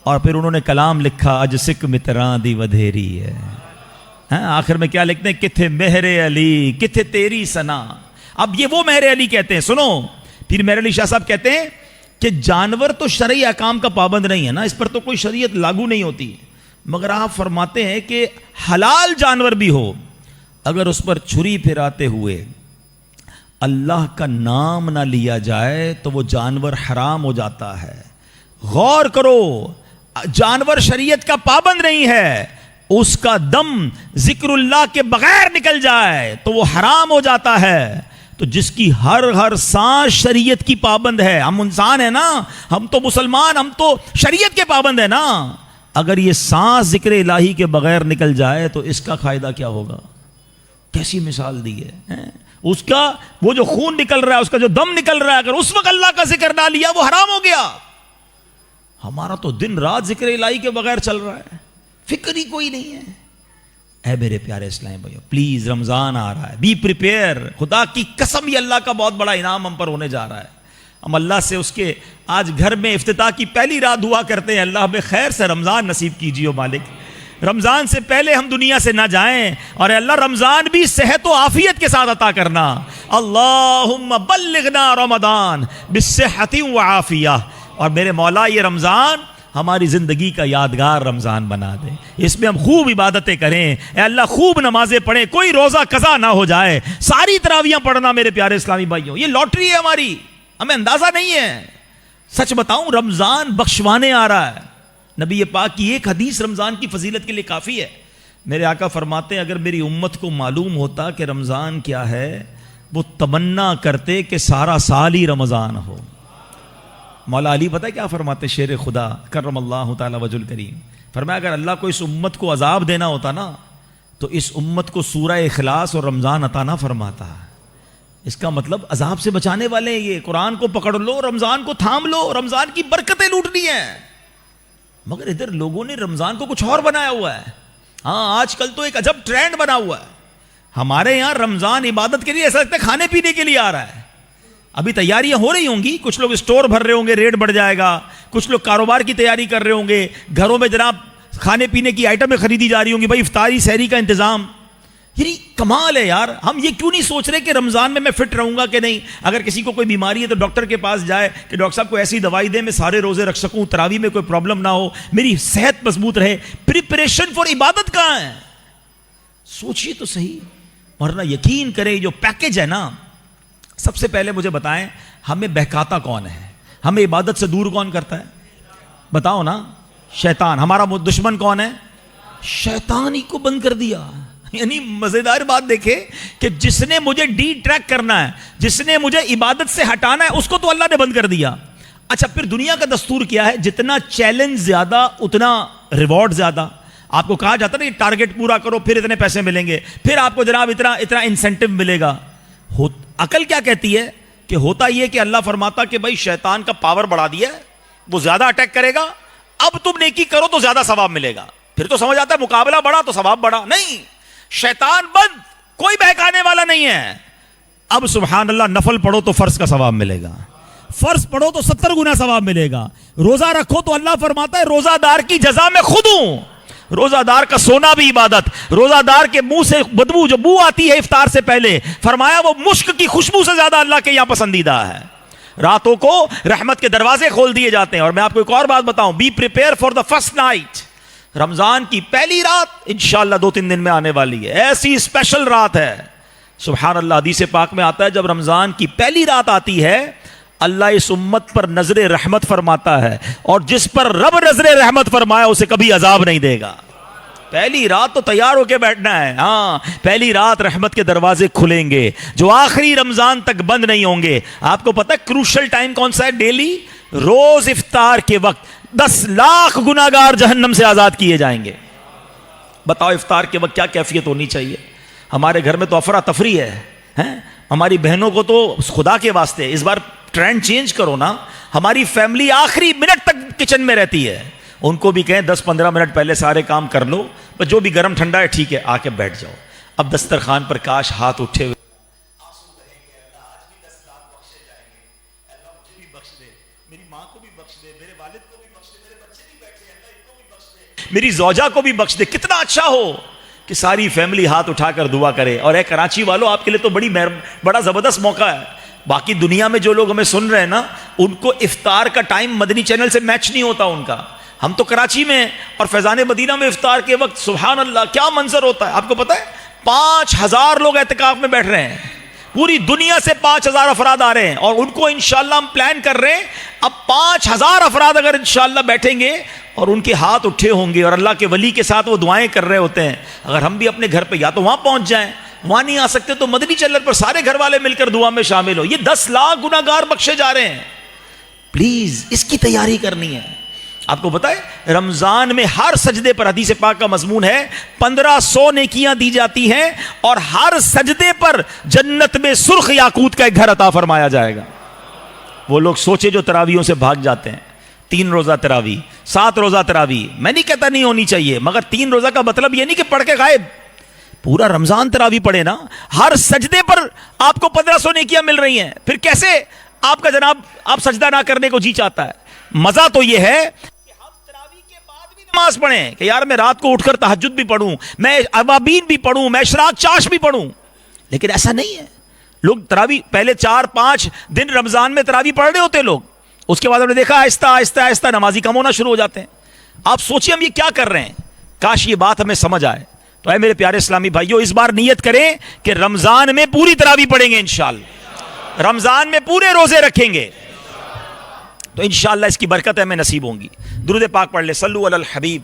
Speaker 1: اور پھر انہوں نے کلام لکھا, اج سکھ متران دی ودھیری ہے. آخر میں کیا لکھتے ہیں؟ کتھے مہر علی کتھے تیری سنا. اب یہ وہ مہر علی کہتے ہیں. سنو, پیر مہر علی شاہ صاحب کہتے ہیں کہ جانور تو شرعی احکام کا پابند نہیں ہے نا, اس پر تو کوئی شریعت لاگو نہیں ہوتی, مگر آپ فرماتے ہیں کہ حلال جانور بھی ہو, اگر اس پر چھری پھراتے ہوئے اللہ کا نام نہ لیا جائے تو وہ جانور حرام ہو جاتا ہے. غور کرو, جانور شریعت کا پابند نہیں ہے, اس کا دم ذکر اللہ کے بغیر نکل جائے تو وہ حرام ہو جاتا ہے. تو جس کی ہر سانس شریعت کی پابند ہے, ہم انسان ہیں نا, ہم تو مسلمان, ہم تو شریعت کے پابند ہیں نا, اگر یہ سانس ذکر الہی کے بغیر نکل جائے تو اس کا فائدہ کیا ہوگا؟ کیسی مثال دی ہے. اس کا وہ جو خون نکل رہا ہے, اس کا جو دم نکل رہا ہے, اگر اس وقت اللہ کا ذکر نہ لیا وہ حرام ہو گیا. ہمارا تو دن رات ذکر الہی کے بغیر چل رہا ہے, فکر ہی کوئی نہیں ہے. اے میرے پیارے اسلام بھائیو, پلیز رمضان آ رہا ہے, بی پریپیئر. خدا کی قسم یہ اللہ کا بہت بڑا انعام ہم پر ہونے جا رہا ہے. ہم اللہ سے اس کے آج گھر میں افتتاح کی پہلی رات دعا کرتے ہیں, اللہ ہمیں خیر سے رمضان نصیب کیجیے مالک. رمضان سے پہلے ہم دنیا سے نہ جائیں, اور اللہ رمضان بھی صحت و عافیت کے ساتھ عطا کرنا. اللہم بلغنا رمضان بالصحت و عافیہ. اور میرے مولا یہ رمضان ہماری زندگی کا یادگار رمضان بنا دے, اس میں ہم خوب عبادتیں کریں. اے اللہ خوب نمازیں پڑھیں, کوئی روزہ قضا نہ ہو جائے, ساری تراویحاں پڑھنا میرے پیارے اسلامی بھائیوں. یہ لاٹری ہے ہماری, ہمیں اندازہ نہیں ہے. سچ بتاؤں رمضان بخشوانے آ رہا ہے. نبی پاک کی ایک حدیث رمضان کی فضیلت کے لیے کافی ہے. میرے آقا فرماتے ہیں اگر میری امت کو معلوم ہوتا کہ رمضان کیا ہے, وہ تمنا کرتے کہ سارا سال ہی رمضان ہو. مولا علی پتہ ہے کیا فرماتے, شیر خدا کرم اللہ تعالی وجہ الکریم, فرمایا اگر اللہ کو اس امت کو عذاب دینا ہوتا نا تو اس امت کو سورہ اخلاص اور رمضان عطا نہ فرماتا. اس کا مطلب عذاب سے بچانے والے ہیں یہ. قرآن کو پکڑ لو, رمضان کو تھام لو, رمضان کی برکتیں لوٹنی ہیں. مگر ادھر لوگوں نے رمضان کو کچھ اور بنایا ہوا ہے. ہاں آج کل تو ایک عجب ٹرینڈ بنا ہوا ہے. ہمارے یہاں رمضان عبادت کے لیے ایسا لگتا ہے کھانے پینے کے لیے آ رہا ہے. ابھی تیاریاں ہو رہی ہوں گی, کچھ لوگ اسٹور بھر رہے ہوں گے, ریٹ بڑھ جائے گا, کچھ لوگ کاروبار کی تیاری کر رہے ہوں گے, گھروں میں جناب کھانے پینے کی آئٹمیں خریدی جا رہی ہوں گی, بھائی افطاری سحری کا انتظام. یعنی کمال ہے یار. ہم یہ کیوں نہیں سوچ رہے کہ رمضان میں فٹ رہوں گا کہ نہیں؟ اگر کسی کو کوئی بیماری ہے تو ڈاکٹر کے پاس جائے کہ ڈاکٹر صاحب کو ایسی دوائی دیں میں سارے روزے رکھ سکوں, تراویح میں کوئی پرابلم نہ ہو, میری صحت مضبوط رہے. پریپریشن فار عبادت کہاں ہے؟ سوچیے تو صحیح. ورنہ یقین کریں جو پیکج ہے نا, سب سے پہلے مجھے بتائیں ہمیں بہکاتا کون ہے, ہمیں عبادت سے دور کون کرتا ہے؟ بتاؤ نا. شیطان. ہمارا دشمن کون ہے؟ شیطان ہی کو بند کر دیا. یعنی مزیدار بات دیکھیں کہ جس نے مجھے ڈی ٹریک کرنا ہے, جس نے مجھے عبادت سے ہٹانا ہے, اس کو تو اللہ نے بند کر دیا. اچھا پھر دنیا کا دستور کیا ہے؟ جتنا چیلنج زیادہ اتنا ریوارڈ زیادہ. آپ کو کہا جاتا ہے نا کہ ٹارگٹ پورا کرو پھر اتنے پیسے ملیں گے، پھر آپ کو جناب اتنا انسینٹو ملے گا. عقل کیا کہتی ہے کہ ہوتا یہ کہ اللہ فرماتا کہ بھائی شیطان کا پاور بڑھا دیا ہے، وہ زیادہ اٹیک کرے گا، اب تم نیکی کرو تو زیادہ ثواب ملے گا. پھر تو سمجھ آتا ہے مقابلہ بڑھا تو ثواب بڑھا. نہیں، شیطان بند، کوئی بہکانے والا نہیں ہے. اب سبحان اللہ نفل پڑھو تو فرض کا ثواب ملے گا، فرض پڑھو تو 70 گنا ثواب ملے گا. روزہ رکھو تو اللہ فرماتا ہے روزہ دار کی جزا میں خود ہوں. روزہ دار کا سونا بھی عبادت. روزہ دار کے منہ سے بدبو جو بو آتی ہے افطار سے پہلے، فرمایا وہ مشک کی خوشبو سے زیادہ اللہ کے یہاں پسندیدہ ہے. راتوں کو رحمت کے دروازے کھول دیے جاتے ہیں. اور میں آپ کو ایک اور بات بتاؤں، be prepare for the first night. Ramzan کی پہلی رات انشاءاللہ 2-3 دن میں آنے والی ہے، ایسی اسپیشل رات ہے. سبحان اللہ، حدیث پاک میں آتا ہے جب رمضان کی پہلی رات آتی ہے اللہ اس امت پر نظر رحمت فرماتا ہے، اور جس پر رب نظر رحمت فرمایا اسے کبھی عذاب نہیں دے گا. پہلی رات تو تیار ہو کے بیٹھنا ہے. ہاں، پہلی رات رحمت کے دروازے کھلیں گے جو آخری رمضان تک بند نہیں ہوں گے. آپ کو پتہ ہے کروشل ٹائم کون سا ہے؟ ڈیلی روز افطار کے وقت 10 لاکھ گناہگار جہنم سے آزاد کیے جائیں گے. بتاؤ افطار کے وقت کیا کیفیت ہونی چاہیے. ہمارے گھر میں تو افراتفری ہے. ہماری بہنوں کو تو خدا کے واسطے اس بار ٹرینڈ چینج کرو نا. ہماری فیملی آخری منٹ تک کچن میں رہتی ہے. ان کو بھی کہیں 10-15 منٹ پہلے سارے کام کر لو، بس جو بھی گرم ٹھنڈا ہے ٹھیک ہے آ کے بیٹھ جاؤ. اب دسترخوان پر کاش ہاتھ اٹھے ہوئے میری زوجہ کو بھی بخش دے. کتنا اچھا ہو کہ ساری فیملی ہاتھ اٹھا کر دعا کرے. اور اے کراچی والوں، آپ کے لیے تو بڑا زبردست موقع ہے. باقی دنیا میں جو لوگ ہمیں سن رہے ہیں نا، ان کو افطار کا ٹائم مدنی چینل سے میچ نہیں ہوتا ان کا. ہم تو کراچی میں اور فیضان مدینہ میں افطار کے وقت سبحان اللہ کیا منظر ہوتا ہے. آپ کو پتہ ہے 5000 لوگ اعتکاف میں بیٹھ رہے ہیں. پوری دنیا سے 5000 افراد آ رہے ہیں، اور ان کو انشاءاللہ ہم پلان کر رہے ہیں اب 5000 افراد اگر انشاءاللہ بیٹھیں گے اور ان کے ہاتھ اٹھے ہوں گے اور اللہ کے ولی کے ساتھ وہ دعائیں کر رہے ہوتے ہیں، اگر ہم بھی اپنے گھر پہ یا تو وہاں پہنچ جائیں، وہاں نہیں آ سکتے تو مدنی چینل پر سارے گھر والے مل کر دعا میں شامل ہو. یہ 10 لاکھ گناہگار بخشے جا رہے ہیں. پلیز اس کی تیاری کرنی ہے. آپ کو پتہ ہے رمضان میں ہر سجدے پر حدیث پاک کا مضمون ہے 1500 نیکیاں دی جاتی ہیں، اور ہر سجدے پر جنت میں سرخ یاقوت کا ایک گھر عطا فرمایا جائے گا. وہ لوگ سوچے جو تراویحوں سے بھاگ جاتے ہیں، 3 روزہ تراویح، 7 روزہ تراویح. میں نہیں کہتا نہیں ہونی چاہیے، مگر 3 روزہ کا مطلب یہ نہیں کہ پڑھ کے غائب. پورا رمضان تراویح پڑھے نا، ہر سجدے پر آپ کو 1500 نیکیاں مل رہی ہیں. پھر کیسے آپ کا جناب آپ سجدہ نہ کرنے کو جی چاہتا ہے؟ مزہ تو یہ ہے کہ ہم تراویح کے بعد بھی نماز پڑھیں کہ یار میں رات کو اٹھ کر تہجد بھی پڑھوں، میں اوابین بھی پڑھوں، میں اشراق چاش بھی پڑھوں. لیکن ایسا نہیں ہے. لوگ تراویح پہلے 4-5 دن رمضان میں تراویح پڑھ رہے ہوتے لوگ، اس کے بعد ہم نے دیکھا آہستہ آہستہ آہستہ نمازی کم ہونا شروع ہو جاتے ہیں. آپ سوچیں ہم یہ کیا کر رہے ہیں. کاش یہ بات ہمیں سمجھ آئے. تو اے میرے پیارے اسلامی بھائیو، اس بار نیت کریں کہ رمضان میں پوری تراویح پڑھیں گے انشاءاللہ، رمضان میں پورے روزے رکھیں گے تو انشاءاللہ اس کی برکت ہمیں نصیب ہوں گی. درود پاک پڑھ لے، صلو علی الحبیب.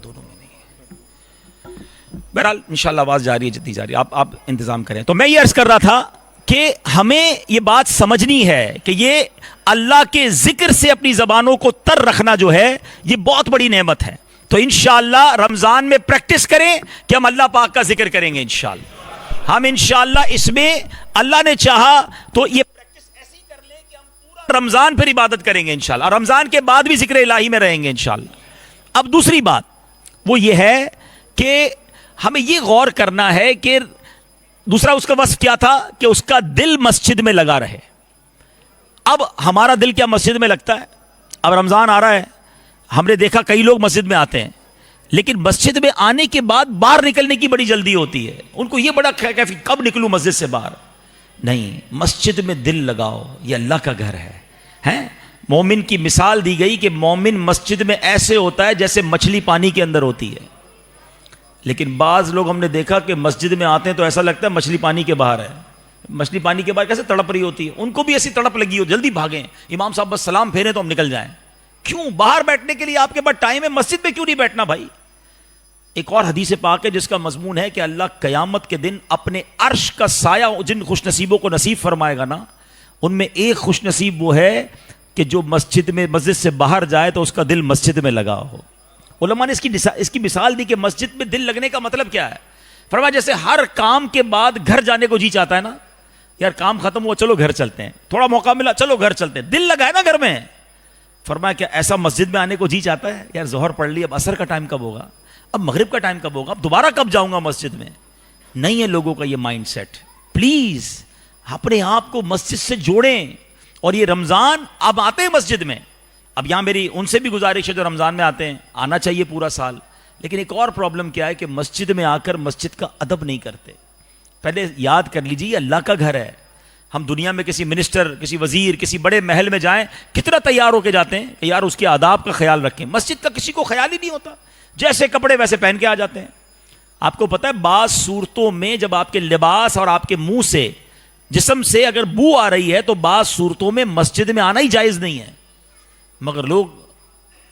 Speaker 1: دونوں میں نہیں ہے. بہرحال انشاءاللہ آواز جاری ہے جتنی جاری آپ انتظام کریں. تو میں یہ عرض کر رہا تھا کہ ہمیں یہ بات سمجھنی ہے کہ یہ اللہ کے ذکر سے اپنی زبانوں کو تر رکھنا جو ہے یہ بہت بڑی نعمت ہے. تو انشاءاللہ رمضان میں پریکٹس کریں کہ ہم اللہ پاک کا ذکر کریں گے انشاءاللہ. ہم انشاءاللہ اس میں اللہ نے چاہا تو یہ پریکٹس ایسی کر لیں کہ ہم پورا رمضان پھر عبادت کریں گے انشاءاللہ، اور رمضان کے بعد بھی ذکر الہی میں رہیں گے انشاءاللہ. اب دوسری بات وہ یہ ہے کہ ہمیں یہ غور کرنا ہے کہ دوسرا اس کا وصف کیا تھا کہ اس کا دل مسجد میں لگا رہے. اب ہمارا دل کیا مسجد میں لگتا ہے؟ اب رمضان آ رہا ہے، ہم نے دیکھا کئی لوگ مسجد میں آتے ہیں، لیکن مسجد میں آنے کے بعد باہر نکلنے کی بڑی جلدی ہوتی ہے. ان کو یہ بڑا کیفی کب نکلوں مسجد سے باہر. نہیں، مسجد میں دل لگاؤ، یہ اللہ کا گھر ہے. مومن کی مثال دی گئی کہ مومن مسجد میں ایسے ہوتا ہے جیسے مچھلی پانی کے اندر ہوتی ہے. لیکن بعض لوگ ہم نے دیکھا کہ مسجد میں آتے ہیں تو ایسا لگتا ہے مچھلی پانی کے باہر ہے. مچھلی پانی کے باہر کیسے تڑپ رہی ہوتی ہے، ان کو بھی ایسی تڑپ لگی ہو جلدی بھاگیں، امام صاحب بس سلام پھیریں تو ہم نکل جائیں. کیوں؟ باہر بیٹھنے کے لیے آپ کے پاس ٹائم ہے، مسجد میں کیوں نہیں بیٹھنا بھائی؟ ایک اور حدیث پاک ہے جس کا مضمون ہے کہ اللہ قیامت کے دن اپنے عرش کا سایہ جن خوش نصیبوں کو نصیب فرمائے گا نا، ان میں ایک خوش نصیب وہ ہے کہ جو مسجد سے باہر جائے تو اس کا دل مسجد میں لگا ہو. علماء نے اس کی مثال دی کہ مسجد میں دل لگنے کا مطلب کیا ہے. فرمایا جیسے ہر کام کے بعد گھر جانے کو جی چاہتا ہے نا, یار کام ختم ہوا چلو گھر چلتے ہیں, تھوڑا موقع ملا چلو گھر چلتے ہیں, دل لگا ہے نا گھر میں. فرمایا کیا ایسا مسجد میں آنے کو جی چاہتا ہے, یار ظہر پڑھ لی, اب عصر کا ٹائم کب ہوگا, اب مغرب کا ٹائم کب ہوگا, اب دوبارہ کب جاؤں گا مسجد میں. نہیں ہے لوگوں کا یہ مائنڈ سیٹ. پلیز اپنے آپ کو مسجد سے جوڑیں. اور یہ رمضان اب آتے ہیں مسجد میں, اب یہاں میری ان سے بھی گزارش ہے جو رمضان میں آتے ہیں, آنا چاہیے پورا سال. لیکن ایک اور پرابلم کیا ہے کہ مسجد میں آ کر مسجد کا ادب نہیں کرتے. پہلے یاد کر لیجیے یہ اللہ کا گھر ہے. ہم دنیا میں کسی منسٹر, کسی وزیر, کسی بڑے محل میں جائیں, کتنا تیار ہو کے جاتے ہیں کہ یار اس کے آداب کا خیال رکھیں. مسجد کا کسی کو خیال ہی نہیں ہوتا, جیسے کپڑے ویسے پہن کے آ جاتے ہیں. آپ کو پتا ہے بعض صورتوں میں جب آپ کے لباس اور آپ کے منہ سے, جسم سے اگر بو آ رہی ہے تو بعض صورتوں میں مسجد میں آنا ہی جائز نہیں ہے. مگر لوگ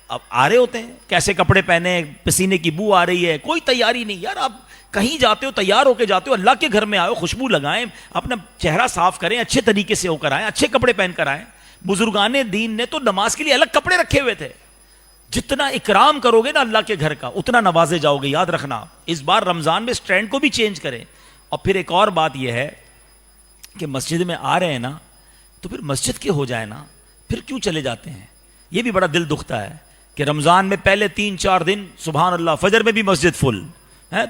Speaker 1: اب آ رہے ہوتے ہیں, کیسے کپڑے پہنے, پسینے کی بو آ رہی ہے, کوئی تیاری نہیں. یار آپ کہیں جاتے ہو تیار ہو کے جاتے ہو, اللہ کے گھر میں آئے ہو, خوشبو لگائیں, اپنا چہرہ صاف کریں, اچھے طریقے سے ہو کر آئیں, اچھے کپڑے پہن کر آئیں. بزرگان دین نے تو نماز کے لیے الگ کپڑے رکھے ہوئے تھے. جتنا اکرام کرو گے نا اللہ کے گھر کا اتنا نوازے جاؤ گے. یاد رکھنا اس بار رمضان میں اس ٹرینڈ کو بھی چینج کریں. اور پھر ایک اور بات یہ ہے کہ مسجد میں آ رہے ہیں نا تو پھر مسجد کے ہو جائے نا, پھر کیوں چلے جاتے ہیں. یہ بھی بڑا دل دکھتا ہے کہ رمضان میں پہلے 3-4 دن سبحان اللہ فجر میں بھی مسجد فل,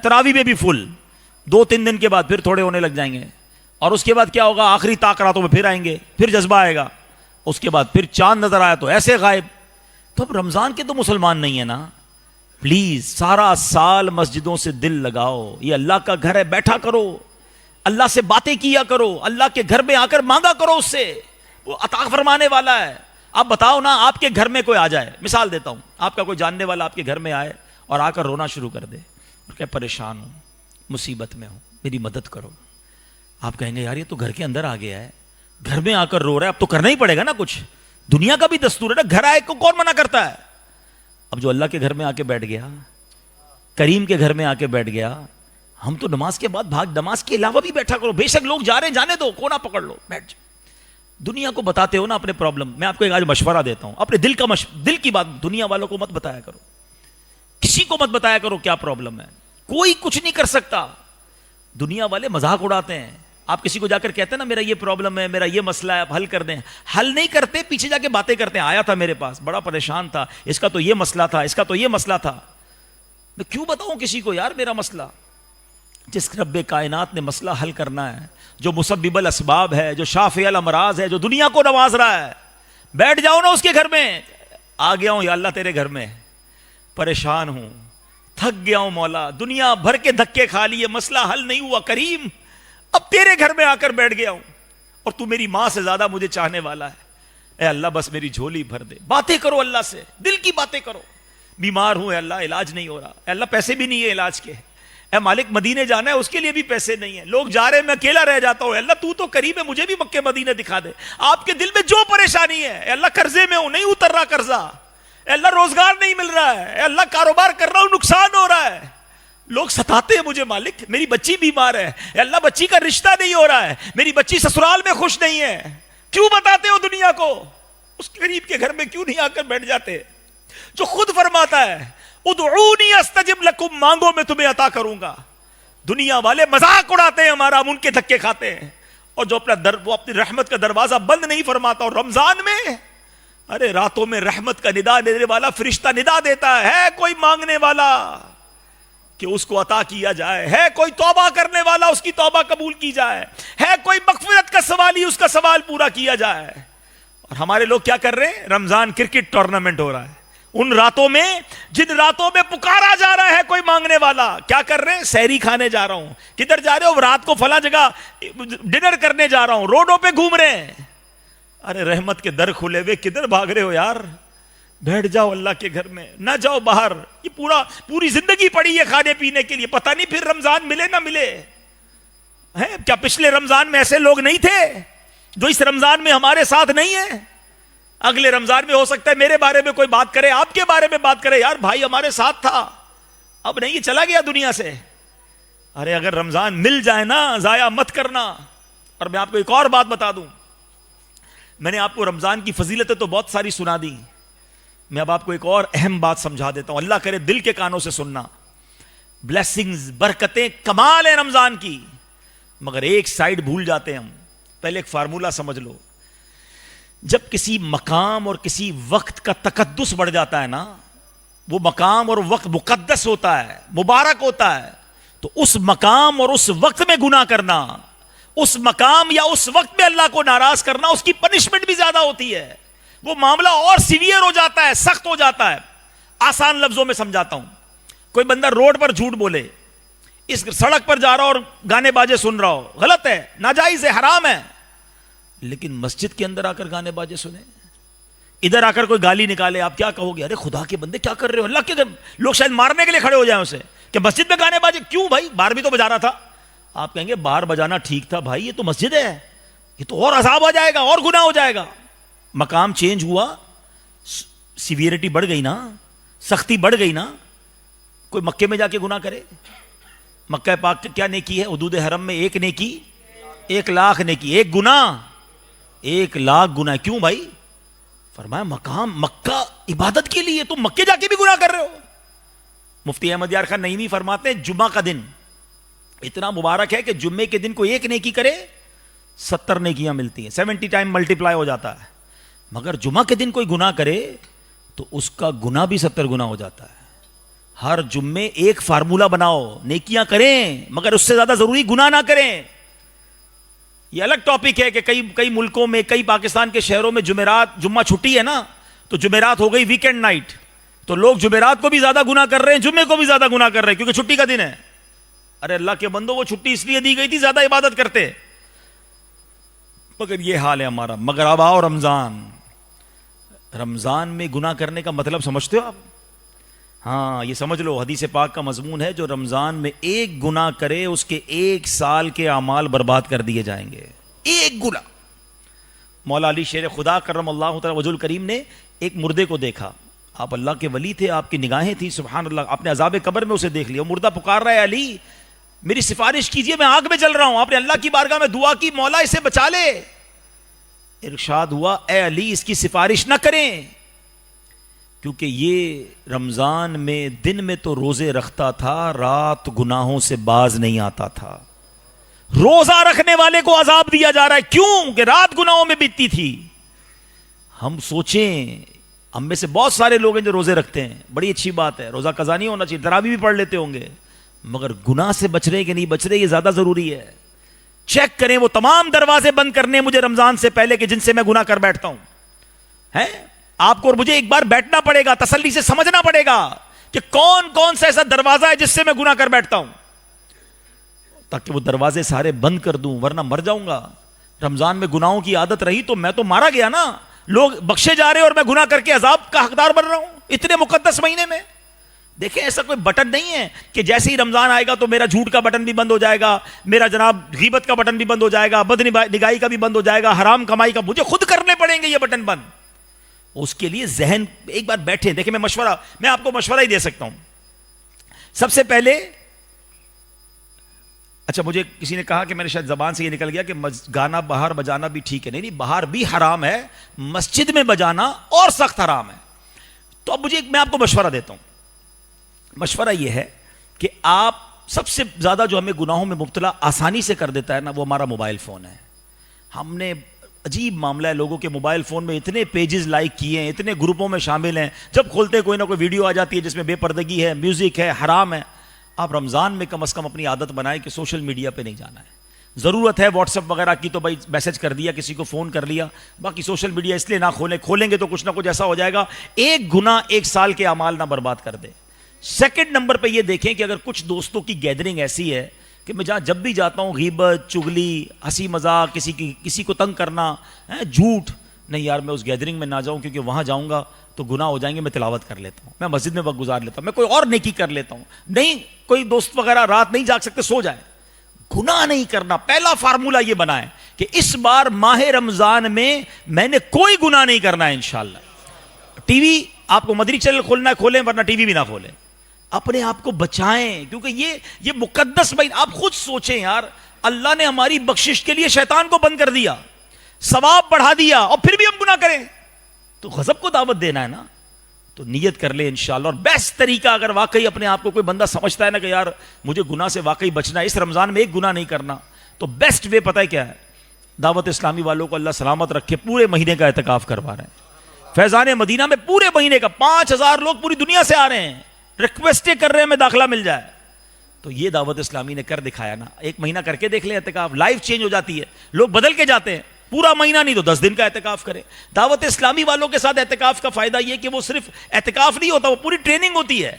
Speaker 1: تراوی میں بھی فل, 2-3 دن کے بعد پھر تھوڑے ہونے لگ جائیں گے. اور اس کے بعد کیا ہوگا, آخری طاق راتوں میں پھر آئیں گے, پھر جذبہ آئے گا. اس کے بعد پھر چاند نظر آیا تو ایسے غائب. تو اب رمضان کے تو مسلمان نہیں ہیں نا. پلیز سارا سال مسجدوں سے دل لگاؤ. یہ اللہ کا گھر ہے, بیٹھا کرو, اللہ سے باتیں کیا کرو, اللہ کے گھر میں آ کر مانگا کرو اس سے, وہ عطا فرمانے والا ہے. آپ بتاؤ نا, آپ کے گھر میں کوئی آ جائے, مثال دیتا ہوں, آپ کا کوئی جاننے والا آپ کے گھر میں آئے اور آ کر رونا شروع کر دے اور کہ پریشان ہوں, مصیبت میں ہوں, میری مدد کرو. آپ کہیں گے یار یہ تو گھر کے اندر آ گیا ہے, گھر میں آ کر رو رہا ہے, اب تو کرنا ہی پڑے گا نا کچھ. دنیا کا بھی دستور ہے نا, گھر آئے کو کون منع کرتا ہے. اب جو اللہ کے گھر میں آ کے بیٹھ گیا, کریم کے گھر میں آ کے بیٹھ گیا, ہم تو نماز کے بعد نماز کے علاوہ بھی بیٹھا کرو. بے شک لوگ جا رہے ہیں, جانے دو, کونا پکڑ لو, بیٹھ جاؤ. دنیا کو بتاتے ہو نا اپنے پرابلم. میں آپ کو ایک آج مشورہ دیتا ہوں, اپنے دل کی بات دنیا والوں کو مت بتایا کرو, کسی کو مت بتایا کرو کیا پرابلم ہے. کوئی کچھ نہیں کر سکتا. دنیا والے مذاق اڑاتے ہیں. آپ کسی کو جا کر کہتے ہیں نا میرا یہ پرابلم ہے, میرا یہ مسئلہ ہے, آپ حل کر دیں. حل نہیں کرتے, پیچھے جا کے باتیں کرتے ہیں. آیا تھا میرے پاس, بڑا پریشان تھا, اس کا تو یہ مسئلہ تھا, اس کا تو یہ مسئلہ تھا. میں کیوں بتاؤں کسی کو یار میرا مسئلہ. جس رب کائنات نے مسئلہ حل کرنا ہے, جو مسبب الاسباب ہے, جو شافع الامراض ہے, جو دنیا کو نواز رہا ہے, بیٹھ جاؤ نا اس کے گھر میں. آ گیا ہوں یا اللہ تیرے گھر میں, پریشان ہوں, تھک گیا ہوں مولا, دنیا بھر کے دھکے کھا لیے, مسئلہ حل نہیں ہوا کریم, اب تیرے گھر میں آ کر بیٹھ گیا ہوں اور تو میری ماں سے زیادہ مجھے چاہنے والا ہے. اے اللہ بس میری جھولی بھر دے. باتیں کرو اللہ سے, دل کی باتیں کرو. بیمار ہوں اے اللہ, علاج نہیں ہو رہا, اے اللہ پیسے بھی نہیں ہے علاج کے, اے مالک مدینے جانا ہے اس کے لیے بھی پیسے نہیں ہیں, لوگ جا رہے ہیں میں اکیلا رہ جاتا ہوں, اے اللہ تو تو قریب ہے, مجھے بھی مکے مدینے دکھا دے. آپ کے دل میں جو پریشانی ہے, اے اللہ قرضے میں ہوں, نہیں اتر رہا قرضہ, اے اللہ روزگار نہیں مل رہا ہے, اے اللہ کاروبار کر رہا ہوں نقصان ہو رہا ہے, لوگ ستاتے ہیں مجھے مالک, میری بچی بیمار ہے, اے اللہ بچی کا رشتہ نہیں ہو رہا ہے, میری بچی سسرال میں خوش نہیں ہے. کیوں بتاتے ہو دنیا کو؟ اس قریب کے گھر میں کیوں نہیں آ کر بیٹھ جاتے جو خود فرماتا ہے ادعونی استجب لکم, مانگو میں تمہیں عطا کروں گا. دنیا والے مذاق اڑاتے ہیں ہمارا, ہم ان کے دھکے کھاتے ہیں. اور جو وہ اپنی رحمت کا دروازہ بند نہیں فرماتا, اور رمضان میں ارے راتوں میں رحمت کا ندا دینے والا فرشتہ ندا دیتا ہے کوئی مانگنے والا کہ اس کو عطا کیا جائے, ہے کوئی توبہ کرنے والا اس کی توبہ قبول کی جائے, ہے کوئی مغفرت کا سوالی اس کا سوال پورا کیا جائے. اور ہمارے لوگ کیا کر رہے ہیں, رمضان کرکٹ ٹورنامنٹ ہو رہا ہے, ان راتوں میں جن راتوں میں پکارا جا رہا ہے کوئی مانگنے والا, کیا کر رہے ہیں, سحری کھانے جا رہا ہوں. کدھر جا رہے ہو؟ رات کو فلاں جگہ ڈنر کرنے جا رہا ہوں, روڈوں پہ گھوم رہے ہیں. ارے رحمت کے در کھلے ہوئے کدھر بھاگ رہے ہو یار, بیٹھ جاؤ اللہ کے گھر میں, نہ جاؤ باہر. یہ پوری زندگی پڑی ہے کھانے پینے کے لیے, پتہ نہیں پھر رمضان ملے نہ ملے. کیا پچھلے رمضان میں ایسے لوگ نہیں تھے جو اس رمضان میں ہمارے ساتھ نہیں ہیں؟ اگلے رمضان میں ہو سکتا ہے میرے بارے میں کوئی بات کرے, آپ کے بارے میں بات کرے, یار بھائی ہمارے ساتھ تھا, اب نہیں, یہ چلا گیا دنیا سے. ارے اگر رمضان مل جائے نا ضائع مت کرنا. اور میں آپ کو ایک اور بات بتا دوں, میں نے آپ کو رمضان کی فضیلتیں تو بہت ساری سنا دی, میں اب آپ کو ایک اور اہم بات سمجھا دیتا ہوں, اللہ کرے دل کے کانوں سے سننا. بلیسنگز, برکتیں کمال ہیں رمضان کی, مگر ایک سائیڈ بھول جاتے ہیں ہم. پہلے ایک فارمولا سمجھ لو, جب کسی مقام اور کسی وقت کا تقدس بڑھ جاتا ہے نا, وہ مقام اور وقت مقدس ہوتا ہے, مبارک ہوتا ہے, تو اس مقام اور اس وقت میں گناہ کرنا, اس مقام یا اس وقت میں اللہ کو ناراض کرنا, اس کی پنشمنٹ بھی زیادہ ہوتی ہے. وہ معاملہ اور سیویئر ہو جاتا ہے, سخت ہو جاتا ہے. آسان لفظوں میں سمجھاتا ہوں, کوئی بندہ روڈ پر جھوٹ بولے, اس سڑک پر جا رہا اور گانے باجے سن رہا ہو, غلط ہے, ناجائز ہے, حرام ہے, لیکن مسجد کے اندر آ کر گانے باجے سنے, ادھر آ کر کوئی گالی نکالے, آپ کیا کہو گے؟ ارے خدا کے بندے کیا کر رہے ہو, اللہ کے لوگ شاید مارنے کے لیے کھڑے ہو جائیں اسے کہ مسجد میں گانے باجے کیوں بھائی, باہر بھی تو بجا رہا تھا. آپ کہیں گے باہر بجانا ٹھیک تھا بھائی, یہ تو مسجد ہے, یہ تو اور عذاب آ جائے گا, اور گناہ ہو جائے گا. مقام چینج ہوا, سیویئرٹی بڑھ گئی نا, سختی بڑھ گئی نا. کوئی مکے میں جا کے گناہ کرے, مکہ پاک کی کیا نیکی ہے, حدود حرم میں ایک نیکی 1,00,000 نیکی, ایک گناہ 1,00,000 گناہ. کیوں بھائی؟ فرمایا مقام مکہ عبادت کے لیے, تم مکے جا کے بھی گناہ کر رہے ہو. مفتی احمد یار خان نعیمی فرماتے ہیں جمعہ کا دن اتنا مبارک ہے کہ جمعے کے دن کو ایک نیکی کرے 70 نیکیاں ملتی ہیں, 70 ٹائم ملٹیپلائی ہو جاتا ہے. مگر جمعہ کے دن کوئی گناہ کرے تو اس کا گناہ بھی 70 گنا ہو جاتا ہے. ہر جمعے ایک فارمولا بناؤ, نیکیاں کریں مگر اس سے زیادہ ضروری گناہ نہ کریں. یہ الگ ٹاپک ہے کہ کئی ملکوں میں, کئی پاکستان کے شہروں میں جمعہ چھٹی ہے نا, تو جمعرات ہو گئی ویکینڈ نائٹ, تو لوگ جمعرات کو بھی زیادہ گناہ کر رہے ہیں, جمعے کو بھی زیادہ گناہ کر رہے ہیں کیونکہ چھٹی کا دن ہے. ارے اللہ کے بندو, وہ چھٹی اس لیے دی گئی تھی زیادہ عبادت کرتے, مگر یہ حال ہے ہمارا. مگر اب آؤ رمضان میں گناہ کرنے کا مطلب سمجھتے ہو آپ؟ ہاں یہ سمجھ لو, حدیث پاک کا مضمون ہے جو رمضان میں ایک گناہ کرے اس کے 1 سال کے اعمال برباد کر دیے جائیں گے. ایک گناہ. مولا علی شیر خدا کرم اللہ تعالی وجہ الکریم نے ایک مردے کو دیکھا, آپ اللہ کے ولی تھے, آپ کی نگاہیں تھیں, سبحان اللہ, آپ نے عذاب قبر میں اسے دیکھ لیا. مردہ پکار رہا ہے, علی میری سفارش کیجئے, میں آگ میں جل رہا ہوں. آپ نے اللہ کی بارگاہ میں دعا کی, مولا اسے بچا لے. ارشاد ہوا, اے علی اس کی سفارش نہ کریں, کیونکہ یہ رمضان میں دن میں تو روزے رکھتا تھا, رات گناہوں سے باز نہیں آتا تھا. روزہ رکھنے والے کو عذاب دیا جا رہا ہے, کیوں کہ رات گناہوں میں بیتتی تھی. ہم سوچیں, ہم میں سے بہت سارے لوگ ہیں جو روزے رکھتے ہیں, بڑی اچھی بات ہے, روزہ قضا نہیں ہونا چاہیے, تراویح بھی پڑھ لیتے ہوں گے, مگر گناہ سے بچ رہے کہ نہیں بچ رہے, یہ زیادہ ضروری ہے. چیک کریں وہ تمام دروازے بند کرنے مجھے رمضان سے پہلے کہ جن سے میں گناہ کر بیٹھتا ہوں. ہیں آپ کو اور مجھے ایک بار بیٹھنا پڑے گا, تسلی سے سمجھنا پڑے گا کہ کون کون سا ایسا دروازہ ہے جس سے میں گناہ کر بیٹھتا ہوں, تاکہ وہ دروازے سارے بند کر دوں, ورنہ مر جاؤں گا. رمضان میں گناہوں کی عادت رہی تو میں تو مارا گیا نا. لوگ بخشے جا رہے اور میں گناہ کر کے عذاب کا حقدار بن رہا ہوں اتنے مقدس مہینے میں. دیکھیں ایسا کوئی بٹن نہیں ہے کہ جیسے ہی رمضان آئے گا تو میرا جھوٹ کا بٹن بھی بند ہو جائے گا, میرا جناب غیبت کا بٹن بھی بند ہو جائے گا, بد نگاہی کا بھی بند ہو جائے گا, حرام کمائی کا, مجھے خود کرنے پڑیں گے یہ بٹن بند. اس کے لیے ذہن ایک بار بیٹھے. دیکھیں میں آپ کو مشورہ ہی دے سکتا ہوں. سب سے پہلے, اچھا مجھے کسی نے کہا کہ میرے شاید زبان سے یہ نکل گیا کہ گانا باہر بجانا بھی ٹھیک ہے. نہیں, باہر بھی حرام ہے, مسجد میں بجانا اور سخت حرام ہے. تو اب میں آپ کو مشورہ دیتا ہوں. مشورہ یہ ہے کہ آپ سب سے زیادہ جو ہمیں گناہوں میں مبتلا آسانی سے کر دیتا ہے نا, وہ ہمارا موبائل فون ہے. ہم نے عجیب معاملہ ہے, لوگوں کے موبائل فون میں اتنے پیجز لائک کیے ہیں, اتنے گروپوں میں شامل ہیں, جب کھولتے کوئی نہ کوئی ویڈیو آ جاتی ہے جس میں بے پردگی ہے, میوزک ہے, حرام ہے. آپ رمضان میں کم از کم اپنی عادت بنائیں کہ سوشل میڈیا پہ نہیں جانا ہے. ضرورت ہے واٹس ایپ وغیرہ کی تو بھائی میسج کر دیا, کسی کو فون کر لیا, باقی سوشل میڈیا اس لیے نہ کھولیں گے تو کچھ نہ کچھ ایسا ہو جائے گا ایک گناہ 1 سال کے اعمال نہ برباد کر دے. سیکنڈ نمبر پہ یہ دیکھیں کہ اگر کچھ دوستوں کی گیدرنگ ایسی ہے کہ میں جب بھی جاتا ہوں غیبت, چگلی, ہنسی مذاق, کسی کو تنگ کرنا, جھوٹ, نہیں یار میں اس گیدرنگ میں نہ جاؤں کیونکہ وہاں جاؤں گا تو گناہ ہو جائیں گے, میں تلاوت کر لیتا ہوں, میں مسجد میں وقت گزار لیتا ہوں, میں کوئی اور نیکی کر لیتا ہوں. نہیں, کوئی دوست وغیرہ رات نہیں جاگ سکتے, سو جائیں. گناہ نہیں کرنا. پہلا فارمولا یہ بنائیں کہ اس بار ماہ رمضان میں نے کوئی گناہ نہیں کرنا ہے انشاءاللہ. ٹی وی آپ کو مدری چینل کھولنا ہے کھولیں, ورنہ ٹی وی بھی نہ کھولیں. اپنے آپ کو بچائیں کیونکہ یہ مقدس بھائی. آپ خود سوچیں یار, اللہ نے ہماری بخشش کے لیے شیطان کو بند کر دیا. ثواب بڑھا دیا اور پھر بھی ہم گناہ کریں تو غضب کو دعوت دینا ہے نا. تو نیت کر لے انشاءاللہ. اور بیسٹ طریقہ اگر واقعی اپنے آپ کو کوئی بندہ سمجھتا ہے نا کہ یار مجھے گناہ سے واقعی بچنا ہے, اس رمضان میں ایک گناہ نہیں کرنا, تو بیسٹ وے پتہ ہے کیا ہے؟ دعوت اسلامی والوں کو اللہ سلامت رکھے, پورے مہینے کا اعتکاف کروا رہے ہیں. فیضان مدینہ میں پورے مہینے کا 5000 لوگ پوری دنیا سے آ رہے ہیں, ریکویسٹیں کر رہے ہیں ہمیں داخلہ مل جائے. تو یہ دعوت اسلامی نے کر دکھایا نا. ایک مہینہ کر کے دیکھ لیں اعتکاف, لائف چینج ہو جاتی ہے, لوگ بدل کے جاتے ہیں. پورا مہینہ نہیں تو 10 دن کا اعتکاف کریں. دعوت اسلامی والوں کے ساتھ اعتکاف کا فائدہ یہ کہ وہ صرف اعتکاف نہیں ہوتا, وہ پوری ٹریننگ ہوتی ہے.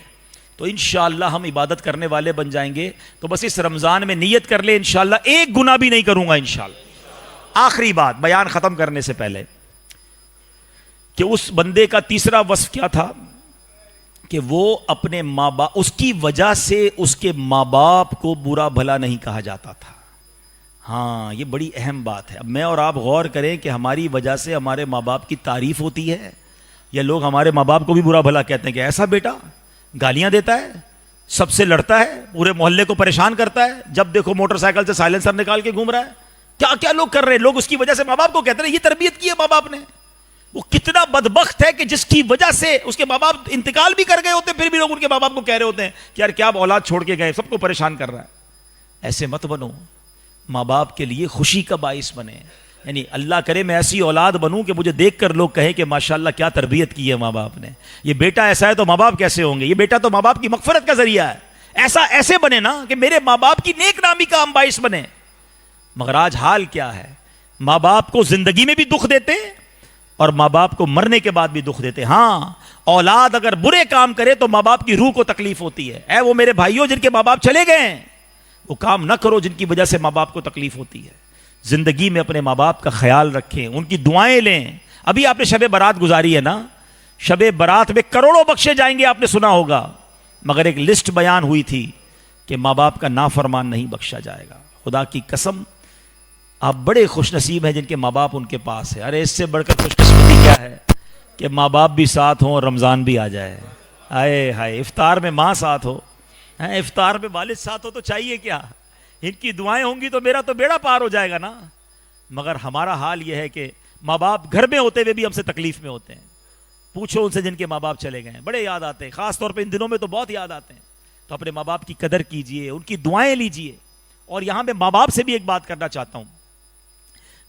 Speaker 1: تو انشاءاللہ ہم عبادت کرنے والے بن جائیں گے. تو بس اس رمضان میں نیت کر لیں انشاءاللہ ایک گناہ بھی نہیں کروں گا انشاءاللہ. آخری بات بیان ختم کرنے سے پہلے کہ اس بندے کا تیسرا وصف کیا تھا کہ وہ اپنے ماں باپ, اس کی وجہ سے اس کے ماں باپ کو برا بھلا نہیں کہا جاتا تھا. ہاں یہ بڑی اہم بات ہے. اب میں اور آپ غور کریں کہ ہماری وجہ سے ہمارے ماں باپ کی تعریف ہوتی ہے یا لوگ ہمارے ماں باپ کو بھی برا بھلا کہتے ہیں کہ ایسا بیٹا, گالیاں دیتا ہے, سب سے لڑتا ہے, پورے محلے کو پریشان کرتا ہے, جب دیکھو موٹر سائیکل سے سائلنسر نکال کے گھوم رہا ہے. کیا کیا لوگ کر رہے ہیں, لوگ اس کی وجہ سے ماں باپ کو کہتے ہیں یہ تربیت کی ہے ماں باپ نے. وہ کتنا بدبخت ہے کہ جس کی وجہ سے اس کے ماں باپ انتقال بھی کر گئے ہوتے ہیں, پھر بھی لوگ ان کے ماں باپ کو کہہ رہے ہوتے ہیں کہ یار کیا اولاد چھوڑ کے گئے, سب کو پریشان کر رہا ہے. ایسے مت بنو, ماں باپ کے لیے خوشی کا باعث بنے. یعنی اللہ کرے میں ایسی اولاد بنوں کہ مجھے دیکھ کر لوگ کہیں کہ ماشاءاللہ کیا تربیت کی ہے ماں باپ نے, یہ بیٹا ایسا ہے تو ماں باپ کیسے ہوں گے, یہ بیٹا تو ماں باپ کی مغفرت کا ذریعہ ہے. ایسے بنے نا کہ میرے ماں باپ کی نیک نامی کا ہم باعث بنے. مگر آج حال کیا ہے, ماں باپ کو زندگی میں بھی دکھ دیتے اور ماں باپ کو مرنے کے بعد بھی دکھ دیتے. ہاں اولاد اگر برے کام کرے تو ماں باپ کی روح کو تکلیف ہوتی ہے. اے وہ میرے بھائیوں جن کے ماں باپ چلے گئے ہیں, وہ کام نہ کرو جن کی وجہ سے ماں باپ کو تکلیف ہوتی ہے. زندگی میں اپنے ماں باپ کا خیال رکھیں, ان کی دعائیں لیں. ابھی آپ نے شب برات گزاری ہے نا, شب برات میں کروڑوں بخشے جائیں گے, آپ نے سنا ہوگا, مگر ایک لسٹ بیان ہوئی تھی کہ ماں باپ کا نافرمان نہیں بخشا جائے گا. خدا کی قسم آپ بڑے خوش نصیب ہیں جن کے ماں باپ ان کے پاس ہے. ارے اس سے بڑھ کر خوش قسمتی کیا ہے کہ ماں باپ بھی ساتھ ہوں اور رمضان بھی آ جائے. ہائے ہائے, افطار میں ماں ساتھ ہو, افطار میں والد ساتھ ہو, تو چاہیے کیا, ان کی دعائیں ہوں گی تو میرا تو بیڑا پار ہو جائے گا نا. مگر ہمارا حال یہ ہے کہ ماں باپ گھر میں ہوتے ہوئے بھی ہم سے تکلیف میں ہوتے ہیں. پوچھو ان سے جن کے ماں باپ چلے گئے ہیں, بڑے یاد آتے ہیں, خاص طور پہ ان دنوں میں تو بہت یاد آتے ہیں. تو اپنے ماں باپ کی قدر کیجئے, ان کی دعائیں لیجئے. اور یہاں میں ماں باپ سے بھی ایک بات کرنا چاہتا ہوں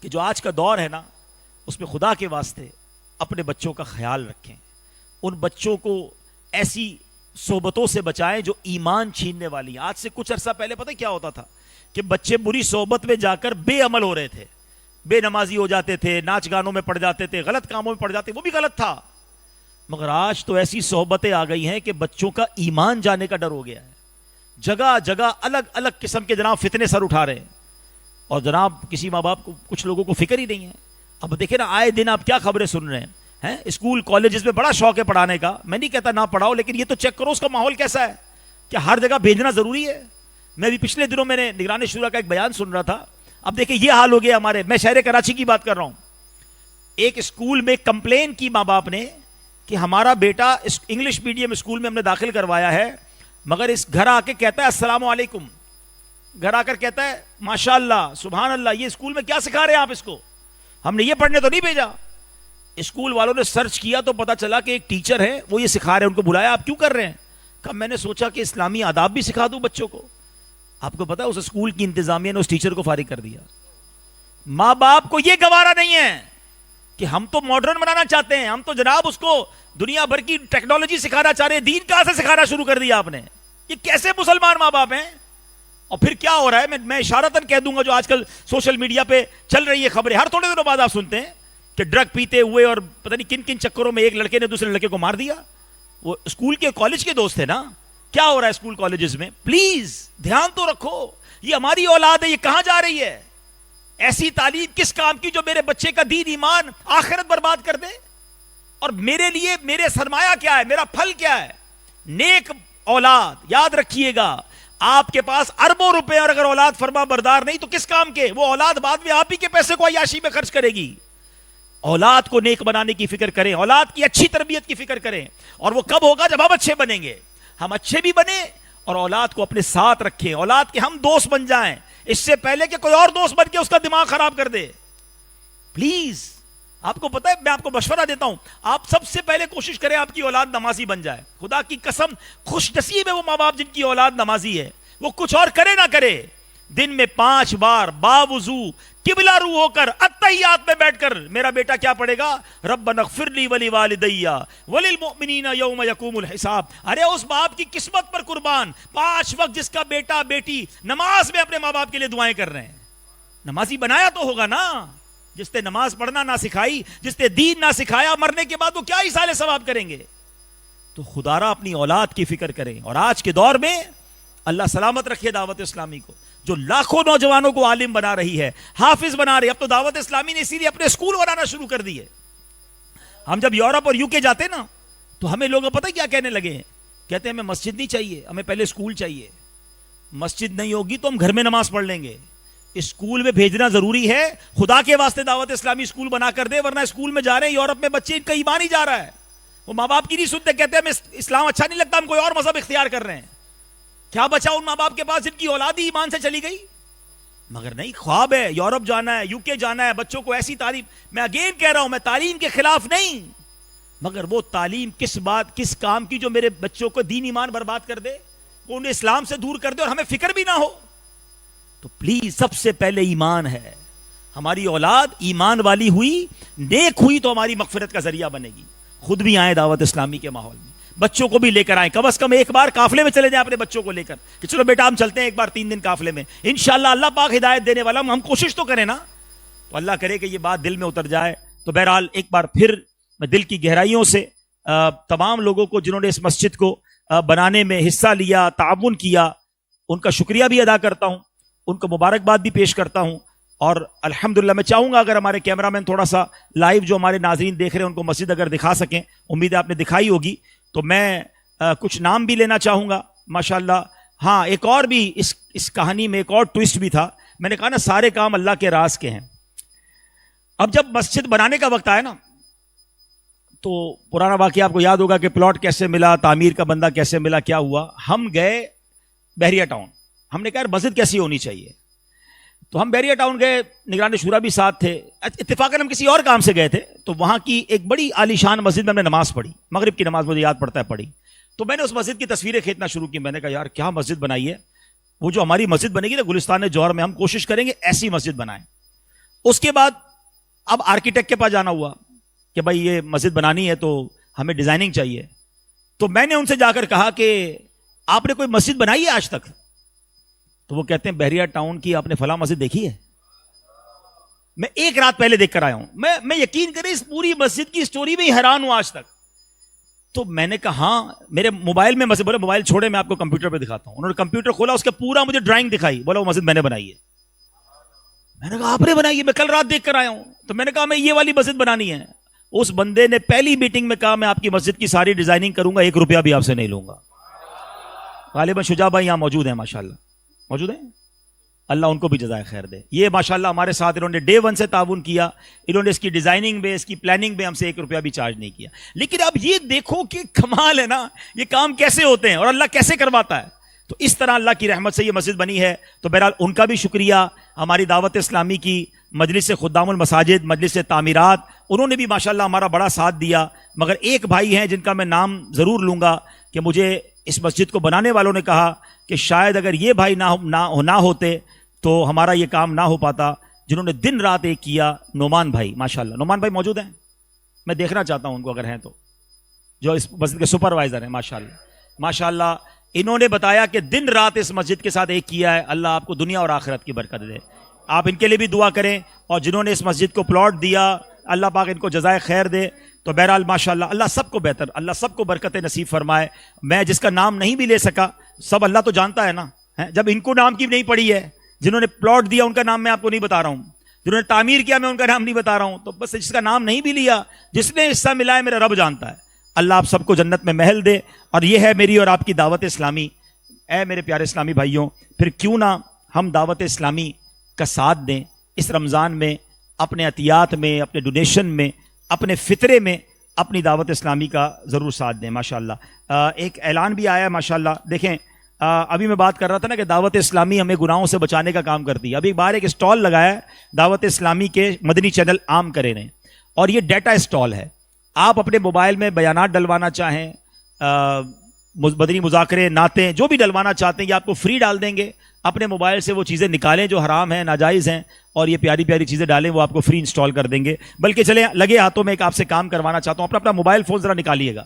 Speaker 1: کہ جو آج کا دور ہے نا, اس میں خدا کے واسطے اپنے بچوں کا خیال رکھیں. ان بچوں کو ایسی صحبتوں سے بچائیں جو ایمان چھیننے والی ہیں. آج سے کچھ عرصہ پہلے پتہ کیا ہوتا تھا کہ بچے بری صحبت میں جا کر بے عمل ہو رہے تھے, بے نمازی ہو جاتے تھے, ناچ گانوں میں پڑ جاتے تھے, غلط کاموں میں پڑ جاتے, وہ بھی غلط تھا. مگر آج تو ایسی صحبتیں آ گئی ہیں کہ بچوں کا ایمان جانے کا ڈر ہو گیا ہے. جگہ جگہ الگ الگ قسم کے جناب فتنے سر اٹھا رہے ہیں, اور جناب کسی ماں باپ کو, کچھ لوگوں کو فکر ہی نہیں ہے. اب دیکھیں نا, آئے دن آپ کیا خبریں سن رہے ہیں. اسکول کالجز میں بڑا شوق ہے پڑھانے کا, میں نہیں کہتا نہ پڑھاؤ, لیکن یہ تو چیک کرو اس کا ماحول کیسا ہے, کہ ہر جگہ بھیجنا ضروری ہے. میں بھی پچھلے دنوں میں نے نگران شورا کا ایک بیان سن رہا تھا. اب دیکھیں یہ حال ہو گیا ہمارے, میں شہر کراچی کی بات کر رہا ہوں. ایک اسکول میں کمپلین کی ماں باپ نے کہ ہمارا بیٹا انگلش میڈیم اسکول میں ہم نے داخل کروایا ہے, مگر اس گھر آ کے کہتا ہے السلام علیکم, گھر آ کر کہتا ہے ماشاءاللہ سبحان اللہ, یہ اسکول میں کیا سکھا رہے ہیں آپ اس کو, ہم نے یہ پڑھنے تو نہیں بھیجا. اسکول والوں نے سرچ کیا تو پتا چلا کہ ایک ٹیچر ہے, وہ یہ سکھا رہے ہیں. ان کو بلایا, آپ کیوں کر رہے ہیں؟ کہا میں نے سوچا کہ اسلامی آداب بھی سکھا دوں بچوں کو. آپ کو پتا اس اسکول کی انتظامیہ نے اس ٹیچر کو فارغ کر دیا. ماں باپ کو یہ گوارا نہیں ہے کہ ہم تو ماڈرن بنانا چاہتے ہیں, ہم تو جناب اس کو دنیا بھر کی ٹیکنالوجی سکھانا چاہ رہے ہیں, دین کہاں سے سکھانا شروع کر دیا آپ نے. یہ کیسے مسلمان ماں باپ ہیں؟ اور پھر کیا ہو رہا ہے, میں اشارتاً کہہ دوں گا, جو آج کل سوشل میڈیا پہ چل رہی ہے خبریں, ہر تھوڑے دنوں بعد آپ سنتے ہیں کہ ڈرگ پیتے ہوئے اور پتہ نہیں کن کن چکروں میں ایک لڑکے نے دوسرے لڑکے کو مار دیا. وہ اسکول کے کالج کے دوست تھے نا. کیا ہو رہا ہے اسکول کالجز میں؟ پلیز دھیان تو رکھو, یہ ہماری اولاد ہے, یہ کہاں جا رہی ہے؟ ایسی تعلیم کس کام کی جو میرے بچے کا دین ایمان آخرت برباد کر دے؟ اور میرے لیے میرے سرمایہ کیا ہے, میرا پھل کیا ہے؟ نیک اولاد. یاد رکھیے گا, آپ کے پاس اربوں روپے, اور اگر اولاد فرما بردار نہیں تو کس کام کے؟ وہ اولاد بعد میں آپ ہی کے پیسے کو عیاشی میں خرچ کرے گی. اولاد کو نیک بنانے کی فکر کریں, اولاد کی اچھی تربیت کی فکر کریں. اور وہ کب ہوگا؟ جب ہم اچھے بنیں گے. ہم اچھے بھی بنیں اور اولاد کو اپنے ساتھ رکھیں, اولاد کے ہم دوست بن جائیں, اس سے پہلے کہ کوئی اور دوست بن کے اس کا دماغ خراب کر دے. پلیز آپ کو پتا ہے، میں آپ کو مشورہ دیتا ہوں، آپ سب سے پہلے کوشش کریں آپ کی اولاد نمازی بن جائے. خدا کی قسم خوش نصیب ہے وہ ماں باپ جن کی اولاد نمازی ہے. وہ کچھ اور کرے نہ کرے، دن میں 5 بار باوضو قبلہ رو ہو کر اتحیات میں بیٹھ کر میرا بیٹا کیا پڑھے گا؟ ربنا اغفر لی ولوالدی وللمؤمنین یوم یقوم الحساب. ارے اس باپ کی قسمت پر قربان، 5 وقت جس کا بیٹا بیٹی نماز میں اپنے ماں باپ کے لیے دعائیں کر رہے ہیں. نمازی بنایا تو ہوگا نا. جس نے نماز پڑھنا نہ سکھائی، جس نے دین نہ سکھایا، مرنے کے بعد وہ کیا ایصال ثواب کریں گے؟ تو خدا را اپنی اولاد کی فکر کریں. اور آج کے دور میں اللہ سلامت رکھے دعوت اسلامی کو، جو لاکھوں نوجوانوں کو عالم بنا رہی ہے، حافظ بنا رہی ہے. اب تو دعوت اسلامی نے اسی لیے اپنے اسکول بنانا شروع کر دیے. ہم جب یورپ اور UK جاتے نا تو ہمیں لوگ پتہ کیا کہنے لگے ہیں؟ کہتے ہیں ہمیں مسجد نہیں چاہیے، ہمیں پہلے اسکول چاہیے. مسجد نہیں ہوگی تو ہم گھر میں نماز پڑھ لیں گے. اسکول میں بھیجنا ضروری ہے. خدا کے واسطے دعوت اسلامی اسکول بنا کر دے، ورنہ اسکول میں جا رہے ہیں یورپ میں بچے، ان کا ایمان ہی جا رہا ہے. وہ ماں باپ کی نہیں سنتے، کہتے ہیں ہمیں اسلام اچھا نہیں لگتا، ہم کوئی اور مذہب اختیار کر رہے ہیں. کیا بچا ان ماں باپ کے پاس جن کی اولاد ہی ایمان سے چلی گئی؟ مگر نہیں، خواب ہے یورپ جانا ہے، UK جانا ہے، بچوں کو ایسی تعلیم. میں اگین کہہ رہا ہوں، میں تعلیم کے خلاف نہیں، مگر وہ تعلیم کس کام کی جو میرے بچوں کو دین ایمان برباد کر دے، وہ انہیں اسلام سے دور کر دے اور ہمیں فکر بھی نہ ہو. تو پلیز سب سے پہلے ایمان ہے. ہماری اولاد ایمان والی ہوئی، نیک ہوئی تو ہماری مغفرت کا ذریعہ بنے گی. خود بھی آئیں دعوت اسلامی کے ماحول میں، بچوں کو بھی لے کر آئیں. کم از کم ایک بار قافلے میں چلے جائیں اپنے بچوں کو لے کر کہ چلو بیٹا ہم چلتے ہیں ایک بار 3 دن قافلے میں. انشاءاللہ اللہ پاک ہدایت دینے والا، ہم کوشش تو کریں نا. تو اللہ کرے کہ یہ بات دل میں اتر جائے. تو بہرحال ایک بار پھر میں دل کی گہرائیوں سے تمام لوگوں کو جنہوں نے اس مسجد کو بنانے میں حصہ لیا، تعاون کیا، ان کا شکریہ بھی ادا کرتا ہوں، ان کو مبارکباد بھی پیش کرتا ہوں. اور الحمدللہ میں چاہوں گا اگر ہمارے کیمرہ مین تھوڑا سا لائیو جو ہمارے ناظرین دیکھ رہے ہیں ان کو مسجد اگر دکھا سکیں، امید ہے آپ نے دکھائی ہوگی. تو میں کچھ نام بھی لینا چاہوں گا ماشاءاللہ. ہاں ایک اور بھی اس کہانی میں ایک اور ٹویسٹ بھی تھا. میں نے کہا نا سارے کام اللہ کے راز کے ہیں. اب جب مسجد بنانے کا وقت آیا نا تو پرانا واقعہ آپ کو یاد ہوگا کہ پلاٹ کیسے ملا، تعمیر کا بندہ کیسے ملا، کیا ہوا. ہم گئے بحریہ ٹاؤن. ہم نے کہا یار مسجد کیسی ہونی چاہیے. تو ہم بحریہ ٹاؤن گئے، نگران شورا بھی ساتھ تھے. اتفاقاً ہم کسی اور کام سے گئے تھے. تو وہاں کی ایک بڑی عالی شان مسجد میں ہم نے نماز پڑھی، مغرب کی نماز مجھے یاد پڑتا ہے پڑھی. تو میں نے اس مسجد کی تصویریں کھینچنا شروع کی. میں نے کہا یار کیا مسجد بنائی ہے. وہ جو ہماری مسجد بنے گی نا گلستان جوہر میں، ہم کوشش کریں گے ایسی مسجد بنائیں. اس کے بعد اب آرکیٹیکٹ کے پاس جانا ہوا کہ بھائی یہ مسجد بنانی ہے تو ہمیں ڈیزائننگ چاہیے. تو میں نے ان سے جا کر کہا کہ آپ نے کوئی مسجد بنائی ہے آج تک؟ تو وہ کہتے ہیں بحریہ ٹاؤن کی آپ نے فلاں مسجد دیکھی ہے؟ میں 1 رات پہلے دیکھ کر آیا ہوں. میں یقین کریں اس پوری مسجد کی سٹوری میں ہی حیران ہوں آج تک. تو میں نے کہا ہاں میرے موبائل میں مسجد، بولے موبائل چھوڑے میں آپ کو کمپیوٹر پہ دکھاتا ہوں. انہوں نے کمپیوٹر کھولا، اس کے پورا مجھے ڈرائنگ دکھائی. بولا وہ مسجد میں نے بنائی ہے. میں نے کہا آپ نے بنائی ہے؟ میں کل رات دیکھ کر آیا ہوں. تو میں نے کہا میں یہ والی مسجد بنانی ہے. اس بندے نے پہلی میٹنگ میں کہا میں آپ کی مسجد کی ساری ڈیزائننگ کروں گا، 1 روپیہ بھی آپ سے نہیں لوں گا. غالباً شجاع بھائی یہاں موجود ہیں، ماشاءاللہ موجود ہیں، اللہ ان کو بھی جزائے خیر دے. یہ ماشاءاللہ ہمارے ساتھ انہوں نے ڈے 1 سے تعاون کیا. انہوں نے اس کی ڈیزائننگ میں، اس کی پلاننگ میں ہم سے 1 روپیہ بھی چارج نہیں کیا. لیکن اب یہ دیکھو کہ کمال ہے نا، یہ کام کیسے ہوتے ہیں اور اللہ کیسے کرواتا ہے. تو اس طرح اللہ کی رحمت سے یہ مسجد بنی ہے. تو بہرحال ان کا بھی شکریہ. ہماری دعوت اسلامی کی مجلس خدام المساجد، مجلس تعمیرات، انہوں نے بھی ماشاءاللہ ہمارا بڑا ساتھ دیا. مگر ایک بھائی ہیں جن کا میں نام ضرور لوں گا کہ مجھے اس مسجد کو بنانے والوں نے کہا کہ شاید اگر یہ بھائی نہ ہوتے تو ہمارا یہ کام نہ ہو پاتا، جنہوں نے دن رات ایک کیا. نعمان بھائی ماشاءاللہ، نعمان بھائی موجود ہیں؟ میں دیکھنا چاہتا ہوں ان کو اگر ہیں تو، جو اس مسجد کے سپروائزر ہیں. ماشاءاللہ ماشاءاللہ انہوں نے بتایا کہ دن رات اس مسجد کے ساتھ ایک کیا ہے. اللہ آپ کو دنیا اور آخرت کی برکت دے. آپ ان کے لیے بھی دعا کریں. اور جنہوں نے اس مسجد کو پلاٹ دیا، اللہ پاک ان کو جزائے خیر دے. تو بہرحال ماشاءاللہ اللہ سب کو بہتر، اللہ سب کو برکت نصیب فرمائے. میں جس کا نام نہیں بھی لے سکا، سب اللہ تو جانتا ہے نا. جب ان کو نام کی نہیں پڑی ہے، جنہوں نے پلاٹ دیا ان کا نام میں آپ کو نہیں بتا رہا ہوں، جنہوں نے تعمیر کیا میں ان کا نام نہیں بتا رہا ہوں. تو بس جس کا نام نہیں بھی لیا، جس نے حصہ ملا ہے میرا رب جانتا ہے. اللہ آپ سب کو جنت میں محل دے. اور یہ ہے میری اور آپ کی دعوت اسلامی. اے میرے پیارے اسلامی بھائیوں، پھر کیوں نہ ہم دعوت اسلامی کا ساتھ دیں اس رمضان میں، اپنے عطیات میں، اپنے ڈونیشن میں، اپنے فطرے میں اپنی دعوت اسلامی کا ضرور ساتھ دیں. ماشاءاللہ ایک اعلان بھی آیا ہے ماشاءاللہ. دیکھیں ابھی میں بات کر رہا تھا نا کہ دعوت اسلامی ہمیں گناہوں سے بچانے کا کام کرتی ہے. ابھی بار ایک اسٹال لگایا ہے دعوت اسلامی کے مدنی چینل عام کرے نے, اور یہ ڈیٹا اسٹال ہے. آپ اپنے موبائل میں بیانات ڈلوانا چاہیں, مدنی مذاکرے, نعتیں, جو بھی ڈلوانا چاہتے ہیں یہ آپ کو فری ڈال دیں گے. اپنے موبائل سے وہ چیزیں نکالیں جو حرام ہیں, ناجائز ہیں, اور یہ پیاری پیاری چیزیں ڈالیں, وہ آپ کو فری انسٹال کر دیں گے. بلکہ چلیں لگے ہاتھوں میں ایک آپ سے کام کروانا چاہتا ہوں, اپنا موبائل فون ذرا نکالیے گا,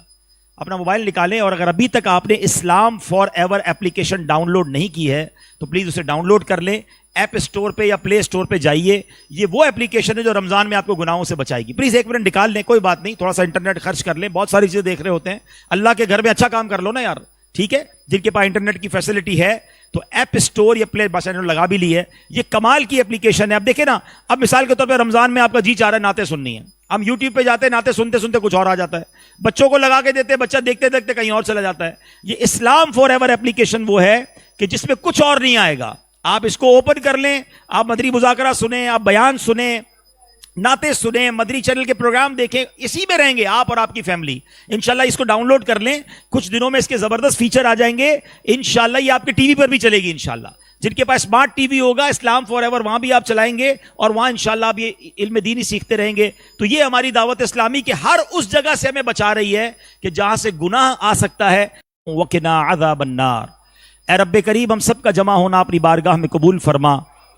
Speaker 1: اپنا موبائل نکالیں, اور اگر ابھی تک آپ نے Islam for ever application download نہیں کی ہے تو پلیز اسے ڈاؤن لوڈ کر لیں. ایپ اسٹور پہ یا پلے اسٹور پہ جائیے. یہ وہ اپلیکیشن ہے جو رمضان میں آپ کو گناہوں سے بچائے گی. پلیز ایک منٹ نکال لیں, کوئی بات نہیں, تھوڑا سا انٹرنیٹ خرچ کر لیں, بہت ساری چیزیں دیکھ رہے ہوتے ہیں. اللہ کے گھر میں اچھا کام کر لو نا یار, ٹھیک ہے. جن کے پاس انٹرنیٹ کی فیسلٹی ہے تو ایپ اسٹور یا پلے بس لگا بھی لی ہے. یہ کمال کی اپلیکیشن ہے. اب دیکھیں نا, اب مثال کے طور پہ رمضان میں آپ کا جی چاہ رہا ہے نعتیں سننی ہے, ہم یوٹیوب پہ جاتے ہیں, نعتیں سنتے سنتے کچھ اور آ جاتا ہے, بچوں کو لگا کے دیتے ہیں, بچہ دیکھتے دیکھتے کہیں اور چلا جاتا ہے. یہ اسلام فار ایور اپلیکیشن وہ ہے کہ جس میں کچھ اور نہیں آئے گا. آپ اس کو اوپن کر لیں, آپ مدنی مذاکرہ سنیں, آپ بیان سنیں, نعتیں سنیں, مدنی چینل کے پروگرام دیکھیں, اسی میں رہیں گے آپ اور آپ کی فیملی. انشاءاللہ اس کو ڈاؤن لوڈ کر لیں, کچھ دنوں میں اس کے زبردست فیچر آ جائیں گے. انشاءاللہ یہ آپ کے ٹی وی پر بھی چلے گی انشاءاللہ. جن کے پاس اسمارٹ ٹی وی ہوگا اسلام فار ایور, وہاں بھی آپ چلائیں گے, اور وہاں انشاءاللہ آپ یہ علم دینی سیکھتے رہیں گے. تو یہ ہماری دعوت اسلامی کے ہر اس جگہ سے ہمیں بچا رہی ہے کہ جہاں سے گناہ آ سکتا ہے. وَقِنَا عَذَابَ النَّارِ. اے رب کریم, ہم سب کا جمع ہونا اپنی بارگاہ میں قبول فرما.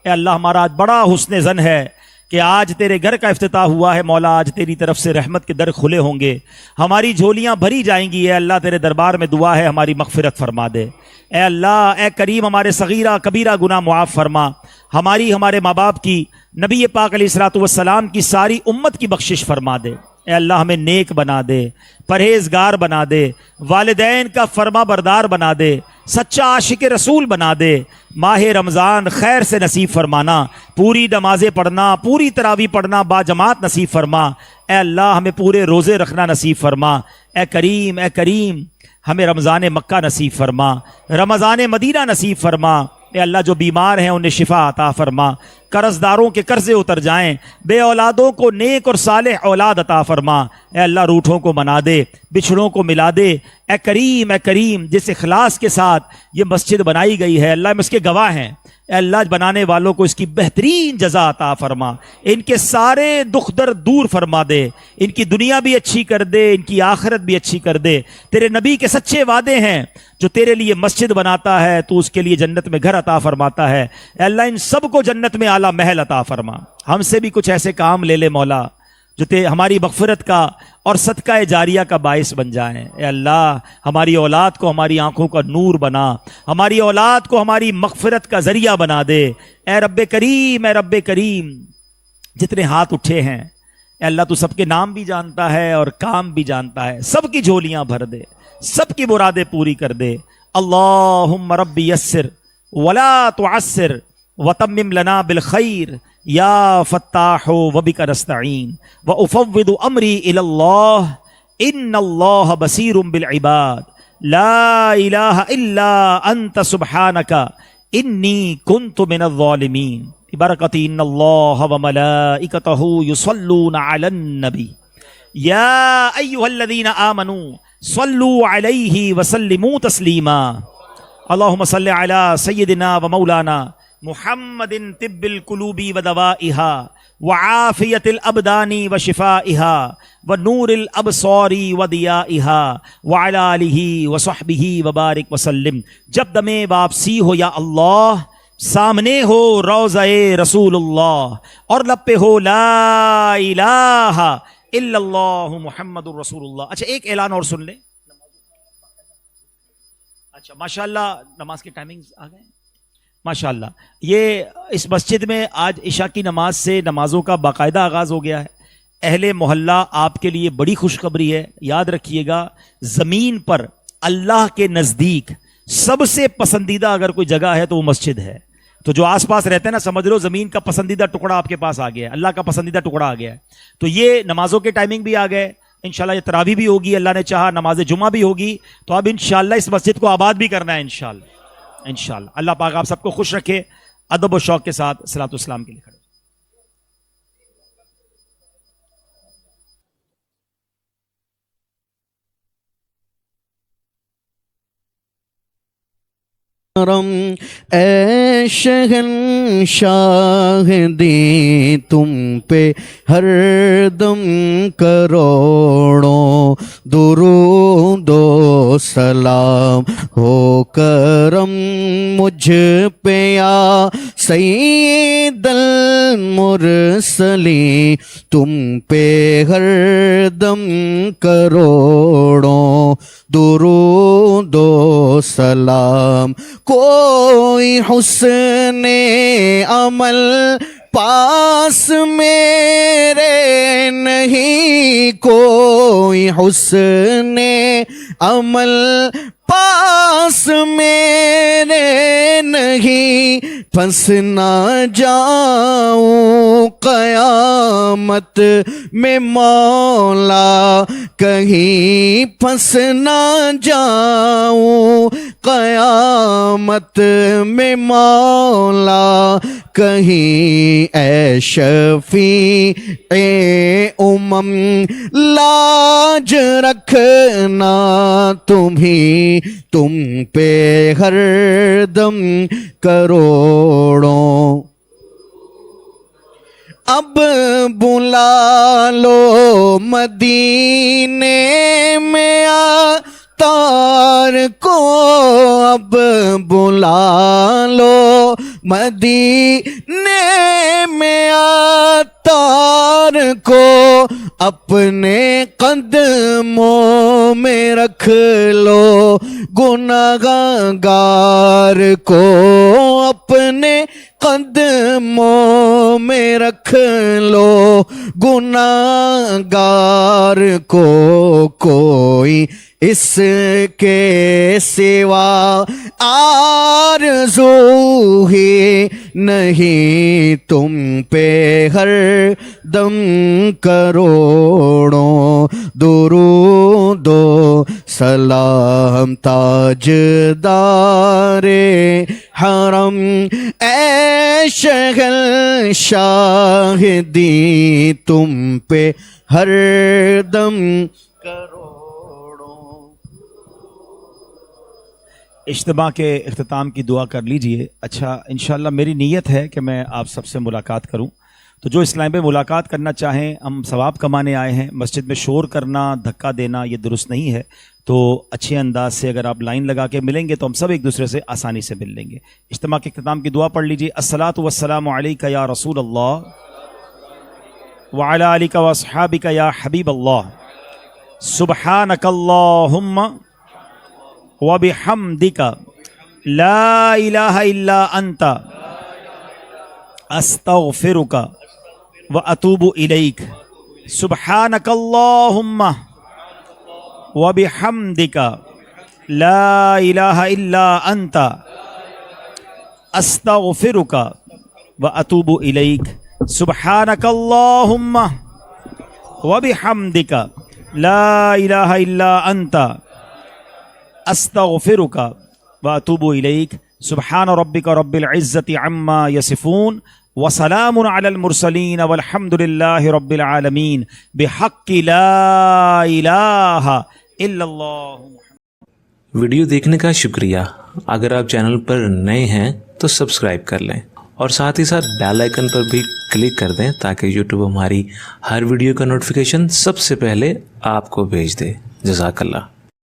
Speaker 1: اے اللہ, ہمارا آج بڑا حسن ظن ہے کہ آج تیرے گھر کا افتتاح ہوا ہے. مولا, آج تیری طرف سے رحمت کے در کھلے ہوں گے, ہماری جھولیاں بھری جائیں گی. اے اللہ, تیرے دربار میں دعا ہے ہماری مغفرت فرما دے. اے اللہ, اے کریم, ہمارے صغیرہ کبیرہ گناہ معاف فرما. ہماری, ہمارے ماں باپ کی, نبی پاک علیہ الصلوۃ والسلام کی ساری امت کی بخشش فرما دے. اے اللہ, ہمیں نیک بنا دے, پرہیزگار بنا دے, والدین کا فرما بردار بنا دے, سچا عاشق رسول بنا دے. ماہ رمضان خیر سے نصیب فرمانا, پوری نمازیں پڑھنا, پوری تراویح پڑھنا با جماعت نصیب فرما. اے اللہ, ہمیں پورے روزے رکھنا نصیب فرما. اے کریم, اے کریم, ہمیں رمضان مکہ نصیب فرما, رمضان مدینہ نصیب فرما. اے اللہ, جو بیمار ہیں انہیں شفا عطا فرما, قرض داروں کے قرضے اتر جائیں, بے اولادوں کو نیک اور صالح اولاد عطا فرما. اے اللہ, روٹھوں کو منا دے, بچھڑوں کو ملا دے. اے کریم, اے کریم, جس اخلاص کے ساتھ یہ مسجد بنائی گئی ہے, اللہ ہم اس کے گواہ ہیں. اے اللہ, بنانے والوں کو اس کی بہترین جزا عطا فرما, ان کے سارے دکھ درد دور فرما دے, ان کی دنیا بھی اچھی کر دے, ان کی آخرت بھی اچھی کر دے. تیرے نبی کے سچے وعدے ہیں, جو تیرے لیے مسجد بناتا ہے تو اس کے لیے جنت میں گھر عطا فرماتا ہے. اے اللہ, ان سب کو جنت میں اعلیٰ محل عطا فرما. ہم سے بھی کچھ ایسے کام لے لے مولا جو ہماری مغفرت کا اور صدقہ جاریہ کا باعث بن جائیں. اے اللہ, ہماری اولاد کو ہماری آنکھوں کا نور بنا, ہماری اولاد کو ہماری مغفرت کا ذریعہ بنا دے. اے رب کریم, اے رب کریم, جتنے ہاتھ اٹھے ہیں اے اللہ, تو سب کے نام بھی جانتا ہے اور کام بھی جانتا ہے. سب کی جھولیاں بھر دے, سب کی مرادیں پوری کر دے. اللہم رب یسر ولا تعسر وتمم لنا بالخیر یا فتاح وبک نستعین وافوض امری الی اللہ ان اللہ بصیر بالعباد لا الہ الا انت سبحانک انی کنت من الظالمین ببرکۃ ان اللہ وملائکتہ یصلون علی النبی یا ایھا الذین آمنوا صلوا علیہ وسلموا تسلیما. اللہم صل علی سیدنا و مولانا محمد طب القلوب ودوائها وعافیت الابدان وشفائها ونور الابصار وضیائها وعلی آلہ وصحبہ وبارک وسلم. جب دم واپسی ہو یا اللہ, سامنے ہو روضہ رسول اللہ, اور لب پہ ہو لا الہ الا اللہ محمد الرسول اللہ. اچھا, ایک اعلان اور سن لیں. اچھا, ماشاءاللہ نماز کے ٹائمنگز آ گئے ماشاءاللہ. یہ اس مسجد میں آج عشاء کی نماز سے نمازوں کا باقاعدہ آغاز ہو گیا ہے. اہل محلہ, آپ کے لیے بڑی خوشخبری ہے. یاد رکھیے گا, زمین پر اللہ کے نزدیک سب سے پسندیدہ اگر کوئی جگہ ہے تو وہ مسجد ہے. تو جو آس پاس رہتے ہیں نا, سمجھ لو زمین کا پسندیدہ ٹکڑا آپ کے پاس آ گیا ہے, اللہ کا پسندیدہ ٹکڑا آ گیا ہے. تو یہ نمازوں کے ٹائمنگ بھی آ گئے انشاءاللہ. یہ تراویح بھی ہوگی, اللہ نے چاہا نماز جمعہ بھی ہوگی. تو اب انشاءاللہ اس مسجد کو آباد بھی کرنا ہے انشاءاللہ. انشاءاللہ اللہ پاک آپ سب کو خوش رکھے. ادب و شوق کے ساتھ صلاۃ والسلام کے لیے کھڑے.
Speaker 2: کرم اے شہنشاہ دی تم پہ ہر دم کروڑوں درود و سلام ہو کرم مجھ پہ یا سید المرسلین تم پہ ہر دم کروڑوں درود و سلام کوئی حسن عمل پاس میرے نہیں کوئی حسن عمل پاس میرے نہیں پھنس نہ جاؤں قیامت میں مولا کہیں پھنس نہ جاؤں قیامت میں مولا کہیں اے شفیع امم لاج رکھنا تم پہ ہر دم کروڑوں اب بلا لو مدینے میں عطار کو اب بلا لو مدینے میں عطار کو اپنے قدموں میں رکھ لو گنہگار کو اپنے قدموں میں رکھ لو گنہگار کو کوئی اس کے سوا آرزو ہی نہیں تم پہ ہر دم کروڑوں درود و سلام تاجدار حرم اے شہنشاہ دی تم پہ ہر دم
Speaker 1: اجتماع کے اختتام کی دعا کر لیجئے. اچھا انشاءاللہ میری نیت ہے کہ میں آپ سب سے ملاقات کروں، تو جو اسلام پہ ملاقات کرنا چاہیں، ہم ثواب کمانے آئے ہیں، مسجد میں شور کرنا دھکا دینا یہ درست نہیں ہے، تو اچھے انداز سے اگر آپ لائن لگا کے ملیں گے تو ہم سب ایک دوسرے سے آسانی سے مل لیں گے. اجتماع کے اختتام کی دعا پڑھ لیجئے. الصلاۃ والسلام علیک یا رسول اللہ وعلی آلک واصحابک یا حبیب اللہ سبحانک اللہم وبحمدک لا الہ الا انت استغفرک واتوب الیک سبحانک اللہم وبحمدک لا الہ الا انت استغفرک واتوب الیک سبحانک اللہم وبحمدک لا الہ الا انت استغفرک واتوب الیک سبحان ربک رب العزت عما یصفون وسلام علی المرسلین والحمد للہ رب العالمین بحق لا الہ الا اللہ.
Speaker 3: ویڈیو دیکھنے کا شکریہ. اگر آپ چینل پر نئے ہیں تو سبسکرائب کر لیں اور ساتھ ہی ساتھ بیل آئیکن پر بھی کلک کر دیں تاکہ یوٹیوب ہماری ہر ویڈیو کا نوٹیفیکیشن سب سے پہلے آپ کو بھیج دے. جزاک اللہ.